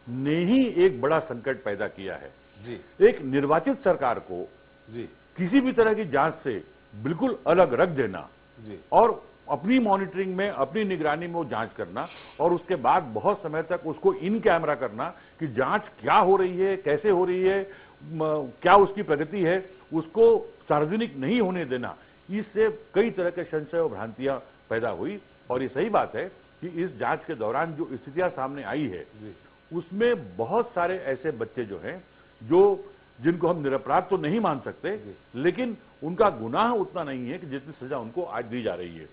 ने ही एक बड़ा संकट पैदा किया है जी। एक निर्वाचित सरकार को जी किसी भी तरह की जांच से बिल्कुल अलग रख देना जी, और अपनी मॉनिटरिंग में, अपनी निगरानी में वो जांच करना और उसके बाद बहुत समय तक उसको इन कैमरा करना कि जांच क्या हो रही है, कैसे हो रही है, क्या उसकी प्रगति है, उसको सार्वजनिक नहीं होने देना, इससे कई तरह के संशय और भ्रांतियां पैदा हुई। और ये सही बात है कि इस जांच के दौरान जो स्थितियां सामने आई है उसमें बहुत सारे ऐसे बच्चे जो हैं, जो जिनको हम निरपराध तो नहीं मान सकते, लेकिन उनका गुनाह उतना नहीं है कि जितनी सजा उनको आज दी जा रही है।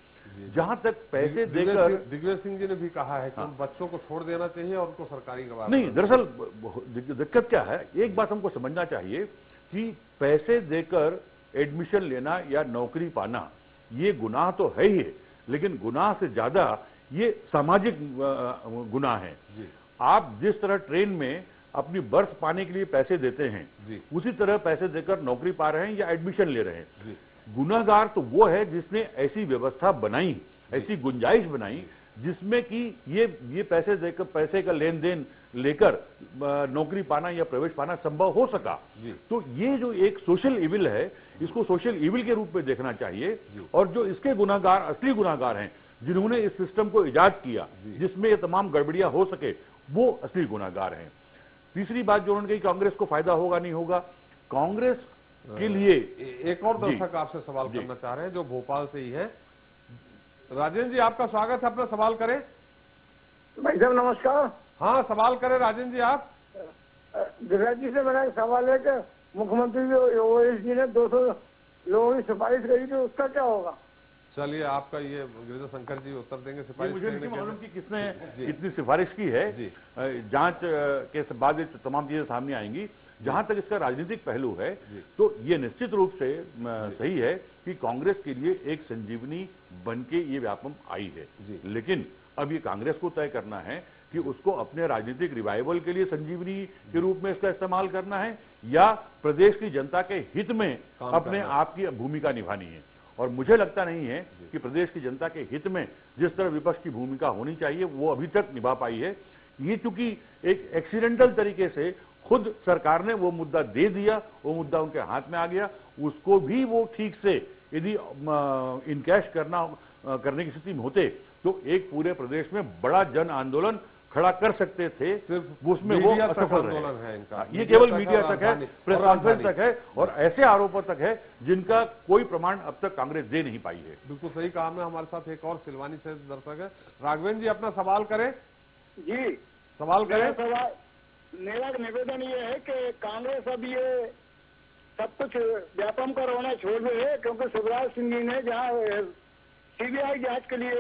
जहां तक पैसे देकर दिग्विजय सिंह जी ने भी कहा है कि उन बच्चों को छोड़ देना चाहिए और उनको सरकारी गवाह नहीं, दरअसल दिक्कत क्या है, एक बात हमको समझना चाहिए कि पैसे देकर एडमिशन लेना या नौकरी पाना ये गुनाह तो है ही, लेकिन गुनाह से ज्यादा ये सामाजिक गुनाह है। आप जिस तरह ट्रेन में अपनी बर्थ पाने के लिए पैसे देते हैं, उसी तरह पैसे देकर नौकरी पा रहे हैं या एडमिशन ले रहे हैं। गुनाहगार तो वो है जिसने ऐसी व्यवस्था बनाई, ऐसी गुंजाइश बनाई जिसमें कि ये पैसे देकर, पैसे का लेन देन लेकर नौकरी पाना या प्रवेश पाना संभव हो सका। तो ये जो एक सोशल इविल है, इसको सोशल इविल के रूप में देखना चाहिए, और जो इसके गुनाहगार असली गुनाहगार हैं, जिन्होंने इस सिस्टम को इजाद किया जिसमें ये तमाम गड़बड़ियां हो सके, वो असली गुनाहगार हैं। तीसरी बात जो उन्होंने कही, कांग्रेस को फायदा होगा नहीं होगा, कांग्रेस के लिए एक और दर्शक आपसे सवाल करना चाह रहे हैं जो भोपाल से ही है। राजेंद्र जी, आपका स्वागत है, अपना सवाल करें। भाई साहब नमस्कार। हाँ, सवाल करें राजेंद्र जी आप। गिरिराज जी से मेरा एक सवाल है कि मुख्यमंत्री ओवैसी जी ने 200 लोगों की सिफारिश करी थी, उसका क्या होगा? चलिए, आपका ये गिरिजा शंकर जी उत्तर देंगे। सिफारिश मुझे नहीं मालूम कि किसने कितनी सिफारिश की है, जांच के बाद तमाम चीजें सामने आएंगी। जहां तक इसका राजनीतिक पहलू है तो ये निश्चित रूप से सही है कि कांग्रेस के लिए एक संजीवनी बनके ये व्यापम आई है, लेकिन अब ये कांग्रेस को तय करना है कि उसको अपने राजनीतिक रिवाइवल के लिए संजीवनी के रूप में इसका इस्तेमाल करना है या प्रदेश की जनता के हित में अपने आप की भूमिका निभानी है। और मुझे लगता नहीं है कि प्रदेश की जनता के हित में जिस तरह विपक्ष की भूमिका होनी चाहिए वो अभी तक निभा पाई है। ये चूंकि एक एक्सीडेंटल तरीके से खुद सरकार ने वो मुद्दा दे दिया, वो मुद्दा उनके हाथ में आ गया, उसको भी वो ठीक से यदि इनकैश करने की स्थिति में होते तो एक पूरे प्रदेश में बड़ा जन आंदोलन खड़ा कर सकते थे, उसमें वो असफल रहे। ये केवल मीडिया तक है, प्रेस कॉन्फ्रेंस तक है और ऐसे आरोपों तक है जिनका कोई प्रमाण अब तक कांग्रेस दे नहीं पाई है। बिल्कुल सही कहा। में हमारे साथ एक और सिलवानी से दर्शक है। राघवेंद्र जी, अपना सवाल करें। जी, सवाल करें। मेरा निवेदन ये है कि कांग्रेस अब ये सब कुछ व्यापम का रोना छोड़ दे, क्योंकि शिवराज सिंह जी ने जहाँ सीबीआई जांच के लिए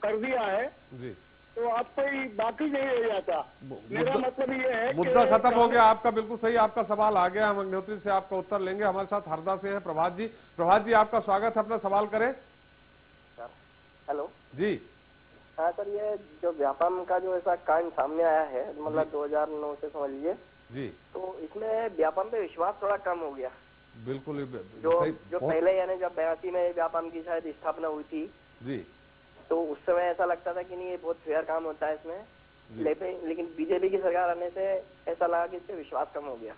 कर दिया है जी, तो अब कोई बाकी नहीं रह जाता। मेरा मतलब ये है मुद्दा खत्म हो गया। आपका बिल्कुल सही, आपका सवाल आ गया। हम अग्निहोत्री से आपका उत्तर लेंगे। हमारे साथ हरदा से हैं प्रभात जी। प्रभात जी, आपका स्वागत है, अपना सवाल करें। हेलो जी। हाँ सर, ये जो व्यापम का जो ऐसा कांड सामने आया है, मतलब 2009 से समझ लीजिए जी, तो इसमें व्यापम पे विश्वास थोड़ा कम हो गया। बिल्कुल जो पहले यानी जब 82 में व्यापम की शायद स्थापना हुई थी जी, तो उस समय ऐसा लगता था कि नहीं ये बहुत फेयर काम होता है इसमें, लेकिन बीजेपी की सरकार आने से ऐसा लगा कि इस पे विश्वास कम हो गया।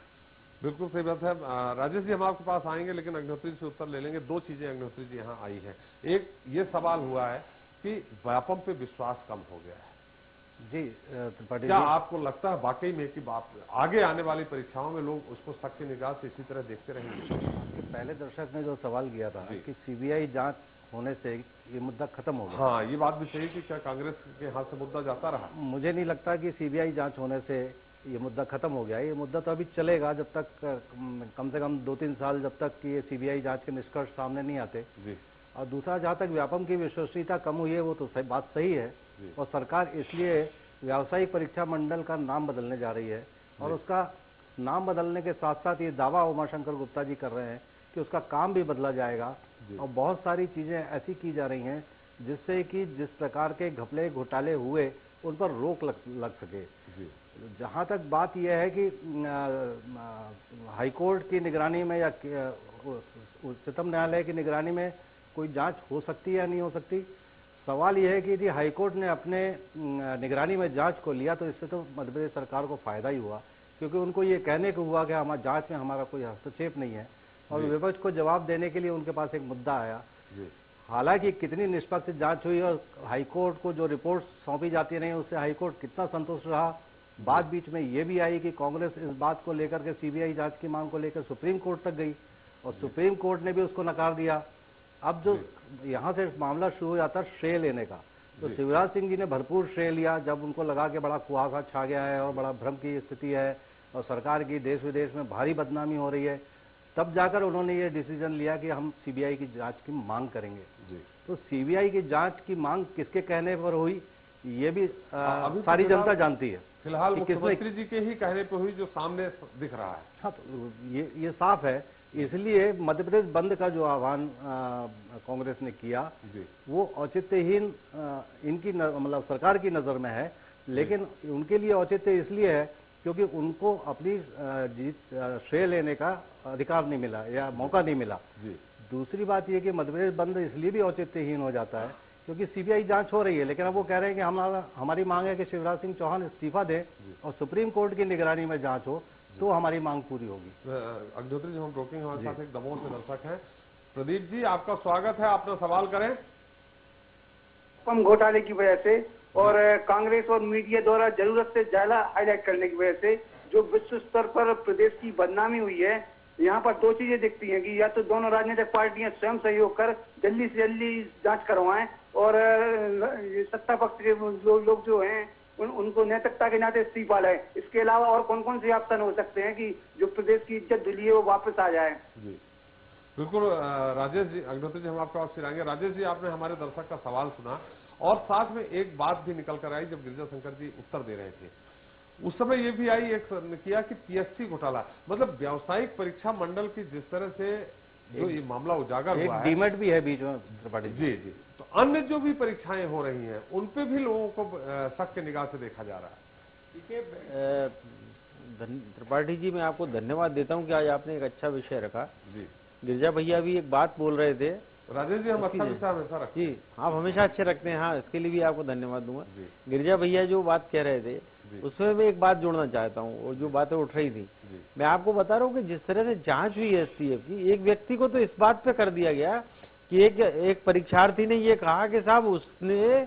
बिल्कुल सही बात है। राजेश जी, हम आपके पास आएंगे लेकिन अग्निहोत्री से उत्तर ले लेंगे। दो चीजें अग्निहोत्री जी यहाँ आई है। एक ये सवाल हुआ है कि व्यापम पे विश्वास कम हो गया है जी। क्या आपको लगता है वाकई में कि आगे आने वाली परीक्षाओं में लोग उसको शक की निगाह से इसी तरह देखते रहेंगे? पहले दर्शक ने जो सवाल किया था कि सीबीआई जांच होने से ये मुद्दा खत्म हो गया। हाँ, ये बात भी सही कि क्या कांग्रेस के हाथ से मुद्दा जाता रहा? मुझे नहीं लगता कि सीबीआई जांच होने से ये मुद्दा खत्म हो गया। ये मुद्दा तो अभी चलेगा जब तक कम से कम 2-3 साल, जब तक ये सीबीआई जांच के निष्कर्ष सामने नहीं आते जी। और दूसरा, जहाँ तक व्यापम की विश्वसनीयता कम हुई है वो तो बात सही है, और सरकार इसलिए व्यावसायिक परीक्षा मंडल का नाम बदलने जा रही है, और उसका नाम बदलने के साथ साथ ये दावा उमाशंकर गुप्ता जी कर रहे हैं कि उसका काम भी बदला जाएगा, और बहुत सारी चीजें ऐसी की जा रही हैं जिससे कि जिस प्रकार के घपले घोटाले हुए उन पर रोक लग सके। जहाँ तक बात यह है कि हाईकोर्ट की निगरानी में या उच्चतम न्यायालय की निगरानी में कोई जांच हो सकती है या नहीं हो सकती, सवाल यह है कि यदि हाईकोर्ट ने अपने निगरानी में जांच को लिया तो इससे तो मध्य प्रदेश सरकार को फायदा ही हुआ, क्योंकि उनको ये कहने को हुआ कि हमारी जांच में हमारा कोई हस्तक्षेप नहीं है, और विपक्ष को जवाब देने के लिए उनके पास एक मुद्दा आया। हालांकि कितनी निष्पक्ष जांच हुई और हाईकोर्ट को जो रिपोर्ट सौंपी जाती नहीं, उससे हाईकोर्ट कितना संतुष्ट रहा। बात बीच में ये भी आई कि कांग्रेस इस बात को लेकर के सीबीआई जांच की मांग को लेकर सुप्रीम कोर्ट तक गई, और सुप्रीम कोर्ट ने भी उसको नकार दिया। अब जो यहाँ से मामला शुरू हो जाता है श्रेय लेने का, तो शिवराज सिंह जी ने भरपूर श्रेय लिया जब उनको लगा कि बड़ा कुआसा छा गया है और बड़ा भ्रम की स्थिति है और सरकार की देश विदेश में भारी बदनामी हो रही है। तब जाकर उन्होंने ये डिसीजन लिया कि हम सीबीआई की जांच की मांग करेंगे। तो सीबीआई की जांच की मांग किसके कहने पर हुई, ये भी सारी जनता जानती है। फिलहाल मुख्यमंत्री जी के ही कहने पर हुई, जो सामने दिख रहा है। हाँ, तो ये साफ है। इसलिए मध्य प्रदेश बंद का जो आह्वान कांग्रेस ने किया वो औचित्यहीन इनकी मतलब सरकार की नजर में है, लेकिन उनके लिए औचित्य इसलिए है क्योंकि उनको अपनी जीत श्रेय लेने का अधिकार नहीं मिला या मौका नहीं मिला। दूसरी बात यह कि मध्य प्रदेश बंद इसलिए भी औचित्यहीन हो जाता है क्योंकि सीबीआई जांच हो रही है, लेकिन अब वो कह रहे हैं कि हमारी मांग है कि शिवराज सिंह चौहान इस्तीफा दें और सुप्रीम कोर्ट की निगरानी में जांच हो, तो हमारी मांग पूरी होगी। अग्निहोत्री जी, हम रोकेंगे, हमारे साथ एक दमोह से दर्शक हैं। प्रदीप जी, आपका स्वागत है, अपना सवाल करें। कम घोटाले की वजह से और कांग्रेस और मीडिया द्वारा जरूरत से ज्यादा हाईलाइट करने की वजह से जो विश्व स्तर पर प्रदेश की बदनामी हुई है, यहाँ पर दो चीजें दिखती हैं कि या तो दोनों राजनीतिक पार्टियां स्वयं सहयोग कर जल्दी से जल्दी जांच करवाएं और सत्ता पक्ष के लोग जो हैं उनको नैतिकता के नाते इस्तीफा लें। इसके अलावा और कौन कौन से ऑप्शन हो सकते हैं कि जो प्रदेश की इज्जत धुली है वो वापस आ जाए? जी बिल्कुल। राजेश जी, अग्निहोत्री जी, हम आपके पास फिर आएंगे। राजेश जी, आपने हमारे दर्शक का सवाल सुना और साथ में एक बात भी निकल कर आई जब गिरिजा शंकर जी उत्तर दे रहे थे, उस समय ये भी आई एक किया कि पीएससी घोटाला, मतलब व्यावसायिक परीक्षा मंडल की जिस तरह से जो ये मामला उजागर हुआ है, डीमेट भी है बीच में त्रिपाठी जी जी, तो अन्य जो भी परीक्षाएं हो रही हैं उन पे भी लोगों को शक के निगाह से देखा जा रहा है। देखिए त्रिपाठी जी, मैं आपको धन्यवाद देता हूं कि आज आपने एक अच्छा विषय रखा। जी, गिरिजा भैया भी एक बात बोल रहे थे। राजेश जी, हम अच्छा विषय हमेशा रखते हैं। जी, आप हमेशा अच्छे रखते हैं। हाँ, इसके लिए भी आपको धन्यवाद दूंगा। गिरिजा भैया जो बात कह रहे थे उसमें मैं एक बात जोड़ना चाहता हूँ, और जो बातें उठ रही थी, मैं आपको बता रहा हूँ कि जिस तरह से जांच हुई है एसटीएफ की, एक व्यक्ति को तो इस बात पे कर दिया गया कि एक परीक्षार्थी ने ये कहा कि साहब उसने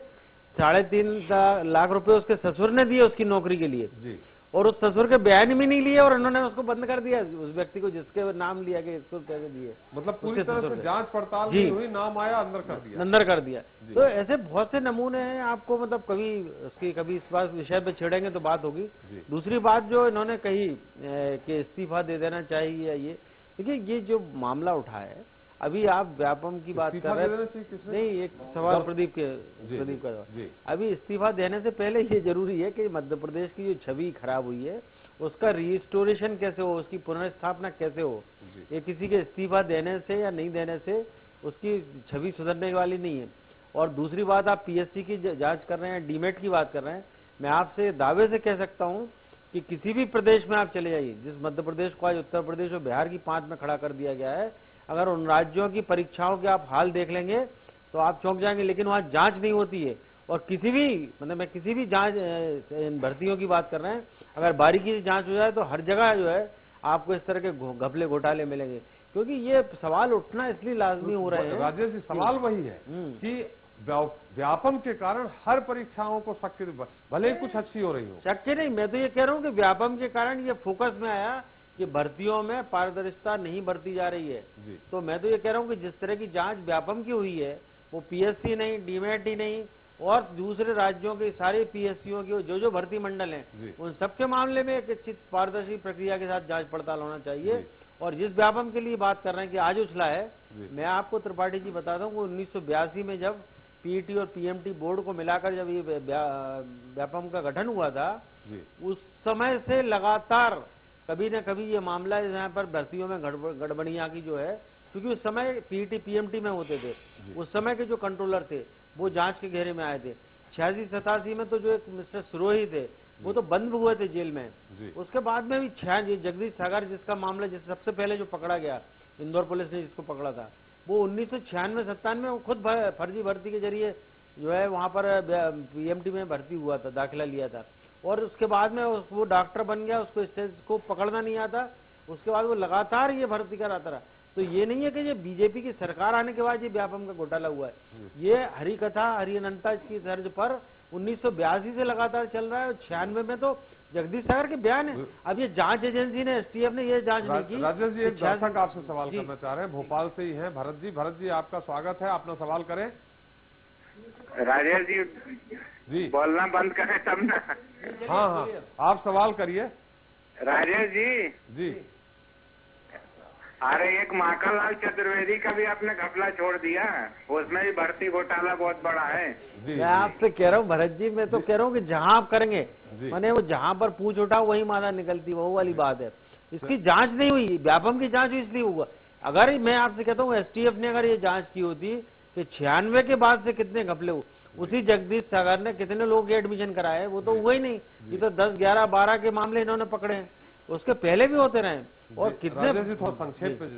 3.5 लाख रुपए उसके ससुर ने दिए उसकी नौकरी के लिए, और उस ससुर के बयान भी नहीं लिए और उन्होंने उसको बंद कर दिया, उस व्यक्ति को जिसके नाम लिया गया इसको पैसे दिए। मतलब पूरी तरह से जांच पड़ताल नहीं हुई, नाम आया, अंदर कर दिया। तो ऐसे बहुत से नमूने हैं। आपको मतलब कभी इस बात विषय पे छेड़ेंगे तो बात होगी। दूसरी बात जो इन्होंने कही कि इस्तीफा दे देना चाहिए, ये देखिए ये जो मामला उठा है, अभी आप व्यापम की बात कर रहे हैं। नहीं, एक सवाल प्रदीप का। अभी इस्तीफा देने से पहले ये जरूरी है कि मध्य प्रदेश की जो छवि खराब हुई है उसका रिस्टोरेशन कैसे हो, उसकी पुनर्स्थापना कैसे हो। ये किसी के इस्तीफा देने से या नहीं देने से उसकी छवि सुधरने वाली नहीं है। और दूसरी बात, आप पीएससी की जांच कर रहे हैं, डीमेट की बात कर रहे हैं, मैं आपसे दावे से कह सकता हूँ कि किसी भी प्रदेश में आप चले जाइए, जिस मध्य प्रदेश को आज उत्तर प्रदेश और बिहार की 5 में खड़ा कर दिया गया है, अगर उन राज्यों की परीक्षाओं के आप हाल देख लेंगे तो आप चौंक जाएंगे। लेकिन वहाँ जांच नहीं होती है, और किसी भी मतलब मैं किसी भी जांच भर्तियों की बात कर रहे हैं, अगर बारीकी से जांच हो जाए तो हर जगह जो है आपको इस तरह के घपले घोटाले मिलेंगे। क्योंकि ये सवाल उठना इसलिए लाजमी हो रहे हैं। राजेश जी, सवाल वही है कि व्यापम के कारण हर परीक्षाओं को शक, भले ही कुछ अच्छी हो रही हो। शक नहीं, मैं तो ये कह रहा हूँ कि व्यापम के कारण ये फोकस में आया कि भर्तियों में पारदर्शिता नहीं बरती जा रही है। तो मैं तो ये कह रहा हूँ कि जिस तरह की जांच व्यापम की हुई है, वो पीएससी नहीं, डीमेट ही नहीं, और दूसरे राज्यों के सारे पीएससीओं की जो भर्ती मंडल हैं, उन सबके मामले में एक अच्छी पारदर्शी प्रक्रिया के साथ जांच पड़ताल होना चाहिए। और जिस व्यापम के लिए बात कर रहे हैं कि आज उछला है, मैं आपको त्रिपाठी जी बताता हूँ 1982 में जब पीईटी और पीएमटी बोर्ड को मिलाकर जब ये व्यापम का गठन हुआ था, उस समय से लगातार कभी न कभी ये मामला यहाँ पर भर्तियों में गड़बड़ियाँ की जो है, क्योंकि उस समय पीईटी पीएमटी में होते थे, उस समय के जो कंट्रोलर थे वो जांच के घेरे में आए थे। 86-87 में तो जो एक मिस्टर सिरोही थे वो तो बंद हुए थे जेल में। उसके बाद में भी जगदीश सागर जिसका मामला जिस सबसे पहले जो पकड़ा गया, इंदौर पुलिस ने जिसको पकड़ा था, वो 1996-97 में खुद फर्जी भर्ती के जरिए जो है वहाँ पर पीएमटी में भर्ती हुआ था, दाखिला लिया था, और उसके बाद में वो डॉक्टर बन गया, उसको स्टेथोस्कोप पकड़ना नहीं आता, उसके बाद वो लगातार ये भर्ती कराता रहा। तो ये नहीं है कि ये बीजेपी की सरकार आने के बाद ये व्यापम का घोटाला हुआ है, ये हरी कथा हरी अनंता की तर्ज पर 1982 से लगातार चल रहा है। और 96 में तो जगदीश सागर के बयान है। अब ये जांच एजेंसी ने, एसटीएफ ने ये जांच नहीं की। राजेश जी, एक दर्शक आपसे सवाल करना चाह रहे हैं, भोपाल से ही हैं भरत जी। भरत जी, आपका स्वागत है, अपना सवाल करें। राजेश जी बोलना बंद करें तब ना। हाँ, आप सवाल करिए। राजेश जी अरे एक माखनलाल चतुर्वेदी का भी आपने घपला छोड़ दिया, उसमें भी भर्ती घोटाला बहुत बड़ा है। मैं आपसे कह रहा हूँ भरत जी, मैं तो कह रहा हूँ कि जहाँ आप करेंगे माने वो जहाँ पर पूछ उठाओ वही मादा निकलती, वो वाली बात है। इसकी जांच नहीं हुई, व्यापम की जांच हुई इसलिए हुआ। अगर मैं आपसे कहता हूँ एसटीएफ ने अगर ये जांच की होती कि 96 के बाद से कितने घपले हुए, उसी जगदीश सागर ने कितने लोगों के एडमिशन कराए, वो तो हुआ ही नहीं। ये तो 10, 11, 12 के मामले इन्होंने पकड़े हैं, उसके पहले भी होते रहे और कितने संक्षेप में,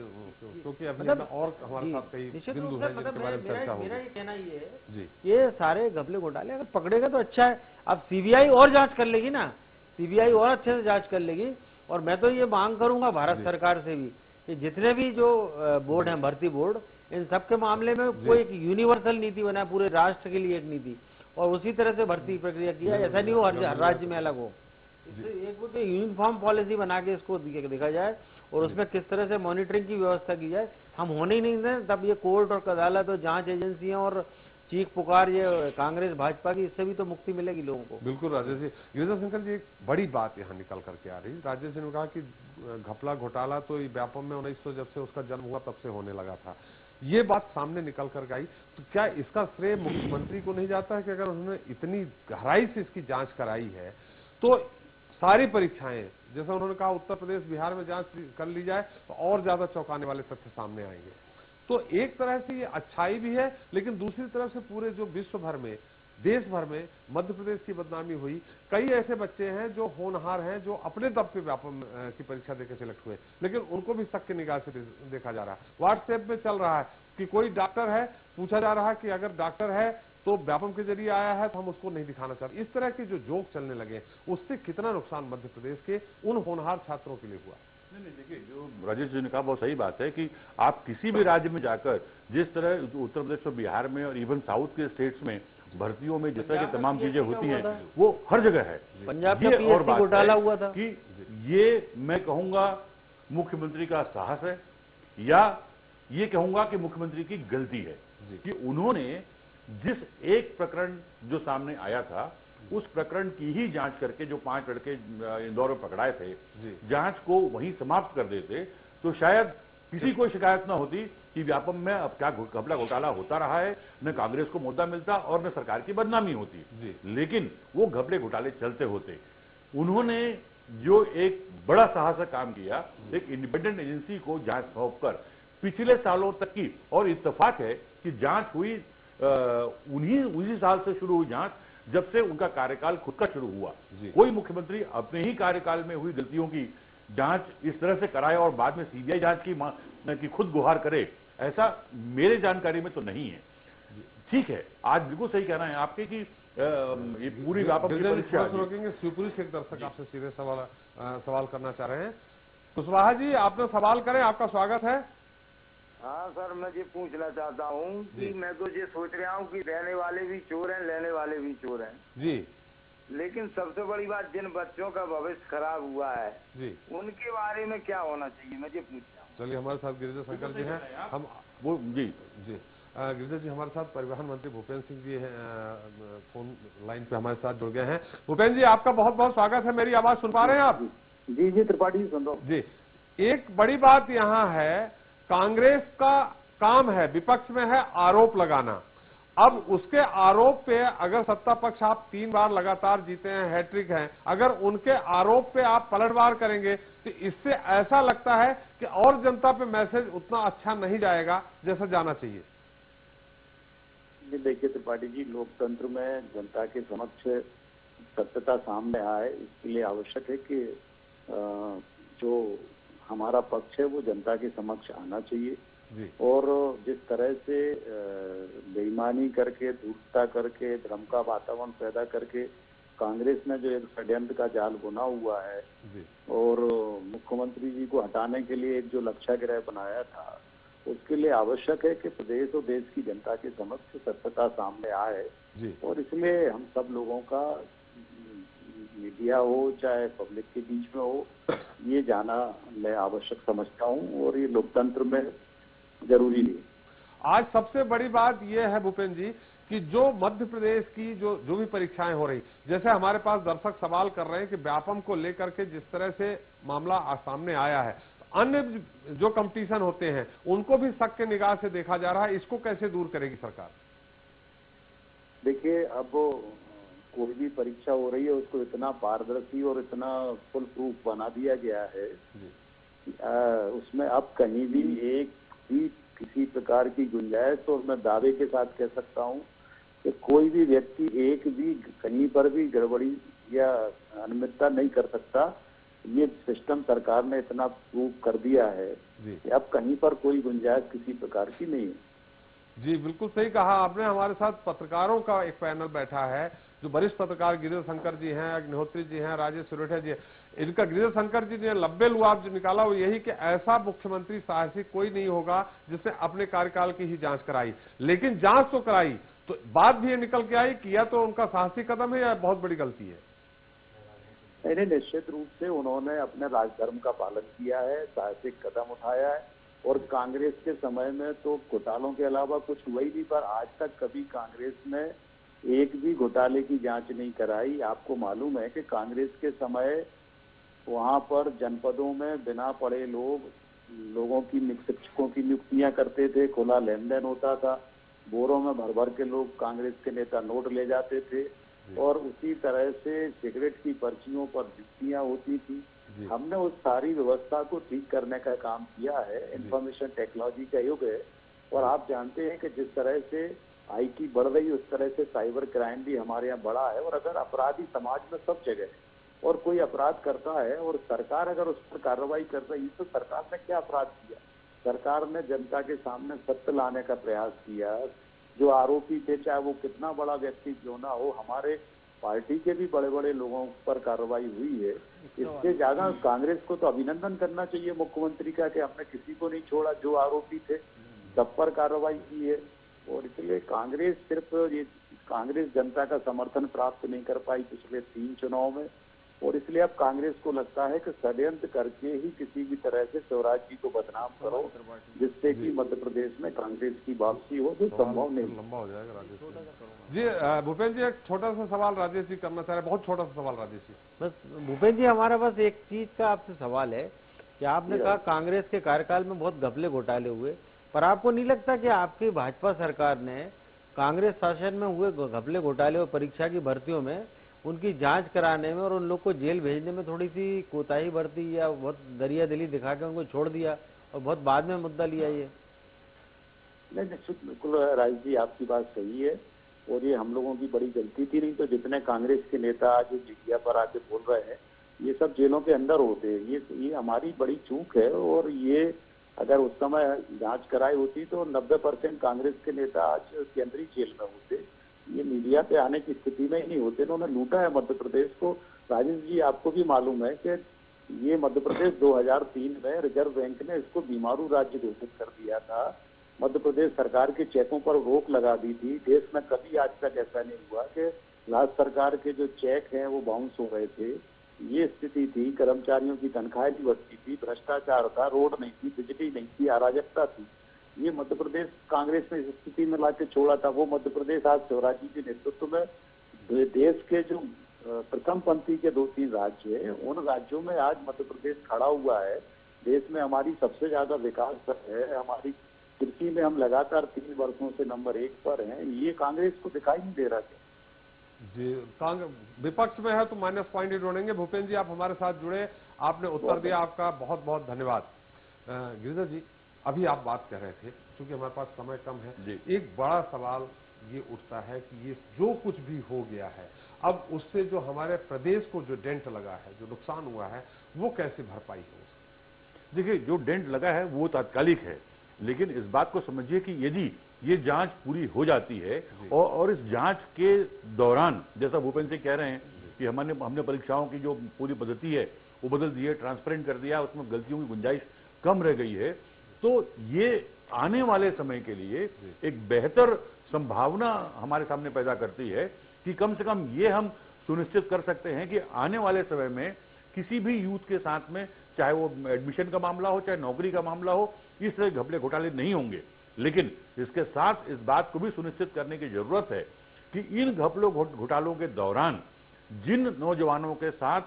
क्योंकि अभी और हमारे साथ कई बिंदु हैं जिनके बारे में चर्चा होगी। मेरा ये कहना ये है ये सारे घपले घोटाले अगर पकड़ेगा तो अच्छा है। अब सीबीआई और जांच कर लेगी ना, सीबीआई और अच्छे से जांच कर लेगी। और मैं तो ये मांग करूंगा भारत सरकार से भी कि जितने भी जो बोर्ड हैं, भर्ती बोर्ड, इन सब के मामले में कोई एक यूनिवर्सल नीति बनाए, पूरे राष्ट्र के लिए एक नीति, और उसी तरह से भर्ती प्रक्रिया किया। ऐसा नहीं हो हर राज्य में अलग हो, एक यूनिफॉर्म पॉलिसी बना के इसको देखा जाए और उसमें किस तरह से मॉनिटरिंग की व्यवस्था की जाए। हम होने ही नहीं दें, तब ये कोर्ट और अदालत और जांच एजेंसियां और चीख पुकार ये कांग्रेस भाजपा की, इससे भी तो मुक्ति मिलेगी लोगों को। बिल्कुल राजेश जी। गिरिजा शंकर जी, एक बड़ी बात यहाँ निकल करके आ रही। राजेश जी ने कहा कि घपला घोटाला तो व्यापम में 1900 जब से उसका जन्म हुआ तब से होने लगा था, ये बात सामने निकल कर आई। तो क्या इसका श्रेय मुख्यमंत्री को नहीं जाता है कि अगर उन्होंने इतनी गहराई से इसकी जांच कराई है तो सारी परीक्षाएं, जैसा उन्होंने कहा उत्तर प्रदेश बिहार में जांच कर ली जाए तो और ज्यादा चौंकाने वाले तथ्य सामने आएंगे। तो एक तरह से ये अच्छाई भी है, लेकिन दूसरी तरफ से पूरे जो विश्व भर में, देश भर में मध्य प्रदेश की बदनामी हुई। कई ऐसे बच्चे हैं जो होनहार हैं, जो अपने दम पे व्यापम की परीक्षा देकर सिलेक्ट हुए, लेकिन उनको भी शक की निगाह से देखा जा रहा है। व्हाट्सएप में चल रहा है कि कोई डॉक्टर है, पूछा जा रहा है कि अगर डॉक्टर है तो व्यापम के जरिए आया है तो हम उसको नहीं दिखाना चाहते। इस तरह के जो जोक चलने लगे, उससे कितना नुकसान मध्य प्रदेश के उन होनहार छात्रों के लिए हुआ? नहीं, देखिए, जो राजेश जी ने कहा बहुत सही बात है कि आप किसी भी राज्य में जाकर जिस तरह उत्तर प्रदेश और बिहार में और इवन साउथ के स्टेट्स में भर्तियों में जिस तरह की तमाम चीजें होती हैं वो हर जगह है। पंजाब का पीएससी घोटाला हुआ था कि ये मैं कहूंगा मुख्यमंत्री का साहस है, या ये कहूंगा कि मुख्यमंत्री की गलती है कि उन्होंने जिस एक प्रकरण जो सामने आया था उस प्रकरण की ही जांच करके, जो 5 लड़के इंदौर में पकड़ाए थे, जांच को वहीं समाप्त कर देते तो शायद किसी को शिकायत न होती कि व्यापम में अब क्या घपला घोटाला होता रहा है, न कांग्रेस को मुद्दा मिलता और न सरकार की बदनामी होती। लेकिन वो घपले घोटाले चलते होते। उन्होंने जो एक बड़ा साहसिक काम किया, एक इंडिपेंडेंट एजेंसी को जांच सौंप कर पिछले सालों तक की, और इत्तेफाक है कि जांच हुई उन्हीं साल से शुरू हुई जांच जब से उनका कार्यकाल खुद का शुरू हुआ। कोई मुख्यमंत्री अपने ही कार्यकाल में हुई गलतियों की जांच इस तरह से कराए और बाद में सीबीआई जांच की खुद गुहार करे, ऐसा मेरे जानकारी में तो नहीं है। ठीक है, आज बिल्कुल सही कहना है आपके कि ये पूरी व्यापक रोकेंगे। शिवपुरी से एक दर्शक आपसे सीधे सवाल करना चाह रहे हैं। कुशवाहा जी, आपने सवाल करें, आपका स्वागत है। हाँ सर, मैं ये पूछना चाहता हूँ कि मैं तो ये सोच रहा हूँ कि रहने वाले भी चोर हैं, लेने वाले भी चोर हैं जी, लेकिन सबसे बड़ी बात जिन बच्चों का भविष्य खराब हुआ है जी, उनके बारे में क्या होना चाहिए, मैं ये पूछ रहा हूँ। चलिए, हमारे साथ गिरिजा शंकर जी हैं, हम वो जी गिरिजा जी हमारे साथ परिवहन मंत्री भूपेंद्र सिंह जी हैं, फोन लाइन पे हमारे साथ जुड़ गए हैं। भूपेंद्र जी, आपका बहुत बहुत स्वागत है। मेरी आवाज सुन पा रहे हैं आप? जी जी, त्रिपाठी जी सुन रहा हूँ जी। एक बड़ी बात यहाँ है, कांग्रेस का काम है, विपक्ष में है आरोप लगाना। अब उसके आरोप पे अगर सत्ता पक्ष आप 3 बार लगातार जीते हैं, हैट्रिक हैं, अगर उनके आरोप पे आप पलटवार करेंगे तो इससे ऐसा लगता है कि और जनता पे मैसेज उतना अच्छा नहीं जाएगा जैसा जाना चाहिए। देखिए त्रिपाठी जी, लोकतंत्र में जनता के समक्ष सत्यता सामने आए, इसके लिए आवश्यक है कि जो हमारा पक्ष है वो जनता के समक्ष आना चाहिए जी। और जिस तरह से बेईमानी करके, धूर्तता करके, भ्रम का वातावरण पैदा करके कांग्रेस ने जो एक षड्यंत्र का जाल बुना हुआ है जी। और मुख्यमंत्री जी को हटाने के लिए एक जो लक्ष्याग्रह बनाया था, उसके लिए आवश्यक है कि प्रदेश और देश की जनता के समक्ष सत्यता सामने आए जी। और इसमें हम सब लोगों का, मीडिया हो चाहे पब्लिक के बीच में हो, ये जाना मैं आवश्यक समझता हूँ और ये लोकतंत्र में जरूरी है। आज सबसे बड़ी बात यह है भूपेंद्र जी कि जो मध्य प्रदेश की जो भी परीक्षाएं हो रही, जैसे हमारे पास दर्शक सवाल कर रहे हैं कि व्यापम को लेकर के जिस तरह से मामला सामने आया है, अन्य जो कंपटीशन होते हैं उनको भी शक के निगाह से देखा जा रहा है, इसको कैसे दूर करेगी सरकार? देखिए, अब कोई भी परीक्षा हो रही है उसको इतना पारदर्शी और इतना फुल प्रूफ बना दिया गया है, उसमें अब कहीं भी एक भी किसी प्रकार की गुंजाइश, और मैं दावे के साथ कह सकता हूं कि कोई भी व्यक्ति एक भी कहीं पर भी गड़बड़ी या अनियमितता नहीं कर सकता। ये सिस्टम सरकार ने इतना प्रूव कर दिया है कि अब कहीं पर कोई गुंजाइश किसी प्रकार की नहीं है। जी बिल्कुल सही कहा आपने। हमारे साथ पत्रकारों का एक पैनल बैठा है, जो वरिष्ठ पत्रकार गिरिजा शंकर जी हैं, अग्निहोत्री जी हैं, राजेश सुरेठा जी हैं। इनका गिरिजा शंकर जी ने लब्बे लुआब जो निकाला वो यही कि ऐसा मुख्यमंत्री साहसी कोई नहीं होगा जिसने अपने कार्यकाल की ही जांच कराई, लेकिन जांच तो कराई तो बात भी ये निकल के आई, किया तो उनका साहसी कदम है या बहुत बड़ी गलती है? नहीं, निश्चित रूप से उन्होंने अपने राजधर्म का पालन किया है, साहसिक कदम उठाया है, और कांग्रेस के समय में तो घोटालों के अलावा कुछ हुआ ही नहीं, पर आज तक कभी कांग्रेस ने एक भी घोटाले की जांच नहीं कराई। आपको मालूम है कि कांग्रेस के समय वहां पर जनपदों में बिना पढ़े लोगों की शिक्षकों की नियुक्तियां करते थे, खुला लेन देन होता था, बोरों में भर भर के लोग कांग्रेस के नेता नोट ले जाते थे, और उसी तरह से सिगरेट की पर्चियों पर नियुक्तियां होती थी। हमने उस सारी व्यवस्था को ठीक करने का काम किया है। इंफॉर्मेशन टेक्नोलॉजी का युग है, और आप जानते हैं कि जिस तरह से आईटी बढ़ रही है उस तरह से साइबर क्राइम भी हमारे यहाँ बढ़ा है। और अगर अपराधी समाज में सब जगह है और कोई अपराध करता है और सरकार अगर उस पर कार्रवाई कर रही है, तो सरकार ने क्या अपराध किया? सरकार ने जनता के सामने सत्य लाने का प्रयास किया। जो आरोपी थे, चाहे वो कितना बड़ा व्यक्ति क्यों ना हो, हमारे पार्टी के भी बड़े बड़े लोगों पर कार्रवाई हुई है। इससे ज्यादा कांग्रेस को तो अभिनंदन करना चाहिए मुख्यमंत्री का कि हमने किसी को नहीं छोड़ा, जो आरोपी थे सब पर कार्रवाई की है। और इसलिए कांग्रेस जनता का समर्थन प्राप्त नहीं कर पाई पिछले 3 चुनाव में, और इसलिए अब कांग्रेस को लगता है कि षड्यंत्र करके ही किसी भी तरह से शिवराज जी को बदनाम करो, जिससे कि मध्य प्रदेश में कांग्रेस की वापसी हो, जो संभव नहीं। लंबा हो जाएगा राजेश जी। भूपेंद्र जी, एक छोटा सा सवाल राजेश जी करना चाह रहे हैं, बहुत छोटा सा सवाल राजेश जी। बस भूपेंद्र जी, हमारा बस एक चीज का आपसे सवाल है कि आपने कहा कांग्रेस के कार्यकाल में बहुत घपले घोटाले हुए, पर आपको नहीं लगता कि आपकी भाजपा सरकार ने कांग्रेस शासन में हुए घपले घोटाले और परीक्षा की भर्तियों में उनकी जांच कराने में और उन लोग को जेल भेजने में थोड़ी सी कोताही बरती, या बहुत दरिया दिली दिखा के उनको छोड़ दिया और बहुत बाद में मुद्दा लिया? ये नहीं, बिल्कुल राज जी, आपकी बात सही है, और ये हम लोगों की बड़ी गलती थी। नहीं तो जितने कांग्रेस के नेता आज मीडिया पर आके बोल रहे हैं, ये सब जेलों के अंदर होते हैं। ये हमारी बड़ी चूक है, और ये अगर उस समय जांच कराई होती तो 90% कांग्रेस के नेता आज केंद्रीय जेल में होते। ये मीडिया पे आने की स्थिति में ही नहीं होते। इन्होंने लूटा है मध्य प्रदेश को। राजेश जी, आपको भी मालूम है कि ये मध्य प्रदेश 2003 में रिजर्व बैंक ने इसको बीमारू राज्य घोषित कर दिया था। मध्य प्रदेश सरकार के चेकों पर रोक लगा दी थी। देश में कभी आज तक ऐसा नहीं हुआ कि राज्य सरकार के जो चेक हैं वो बाउंस हो रहे थे। ये स्थिति थी, कर्मचारियों की तनख्वाहें भी बढ़ती थी, भ्रष्टाचार था, रोड नहीं थी, बिजली नहीं थी, अराजकता थी। ये मध्य प्रदेश कांग्रेस ने इस स्थिति में लाके छोड़ा था। वो मध्य प्रदेश आज शिवराज जी के नेतृत्व में देश के जो प्रथम पंक्ति के 2-3 राज्य है, उन राज्यों में आज मध्य प्रदेश खड़ा हुआ है। देश में हमारी सबसे ज्यादा विकास दर है। हमारी कृषि में हम लगातार 3 वर्षों से नंबर 1 पर हैं। ये कांग्रेस को दिखाई नहीं दे रहा है जी। विपक्ष में है तो माइनस पॉइंट ही ढूंढेंगे। भूपेंद्र जी, आप हमारे साथ जुड़े, आपने उत्तर दिया, आपका बहुत बहुत धन्यवाद। गिरिजा जी, अभी आप बात कर रहे थे, क्योंकि हमारे पास समय कम है, एक बड़ा सवाल ये उठता है कि ये जो कुछ भी हो गया है, अब उससे जो हमारे प्रदेश को जो डेंट लगा है, जो नुकसान हुआ है, वो कैसे भरपाई हो? देखिए, जो डेंट लगा है वो तात्कालिक है, लेकिन इस बात को समझिए कि यदि ये जांच पूरी हो जाती है और इस जांच के दौरान, जैसा भूपेंद्र जी कह रहे हैं कि हमने परीक्षाओं की जो पूरी पद्धति है वो बदल दी है, ट्रांसपेरेंट कर दिया, उसमें गलतियों की गुंजाइश कम रह गई है, तो ये आने वाले समय के लिए एक बेहतर संभावना हमारे सामने पैदा करती है कि कम से कम ये हम सुनिश्चित कर सकते हैं कि आने वाले समय में किसी भी यूथ के साथ में, चाहे वो एडमिशन का मामला हो, चाहे नौकरी का मामला हो, इस तरह घपले घोटाले नहीं होंगे। लेकिन इसके साथ इस बात को भी सुनिश्चित करने की जरूरत है कि इन घपलों घोटालों के दौरान जिन नौजवानों के साथ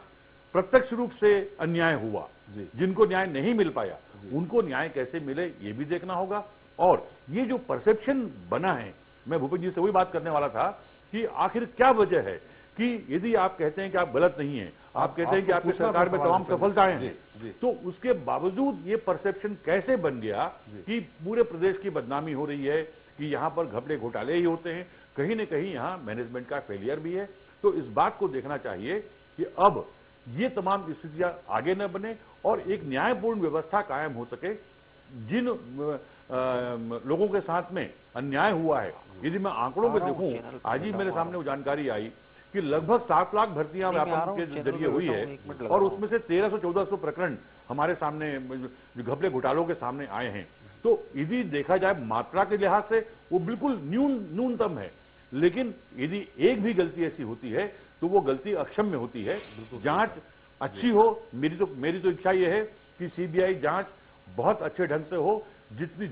प्रत्यक्ष रूप से अन्याय हुआ, जिनको न्याय नहीं मिल पाया उनको न्याय कैसे मिले ये भी देखना होगा। और ये जो परसेप्शन बना है, मैं भूपेंद्र जी से वही बात करने वाला था कि आखिर क्या वजह है कि यदि आप कहते हैं कि आप गलत नहीं हैं, आप कहते हैं कि आपकी सरकार में तमाम सफलताएं हैं, तो उसके बावजूद ये परसेप्शन कैसे बन गया कि पूरे प्रदेश की बदनामी हो रही है कि यहां पर घपले घोटाले ही होते हैं, कहीं न कहीं यहां मैनेजमेंट का फेलियर भी है। तो इस बात को देखना चाहिए कि अब ये तमाम स्थितियां आगे न बने और एक न्यायपूर्ण व्यवस्था कायम हो सके। जिन लोगों के साथ में अन्याय हुआ है, यदि मैं आंकड़ों में देखूं, आज ही मेरे सामने वो जानकारी आई कि लगभग 7 लाख भर्तियां व्यापम के जरिए हुई है और उसमें से 1300-1400 प्रकरण हमारे सामने घपले घोटालों के सामने आए हैं। तो यदि देखा जाए मात्रा के लिहाज से वो बिल्कुल न्यूनतम है, लेकिन यदि एक भी गलती ऐसी होती है तो वो गलती अक्षम्य होती है। जांच अच्छी हो, मेरी तो इच्छा ये है कि सीबीआई जांच बहुत अच्छे ढंग से हो, जितनी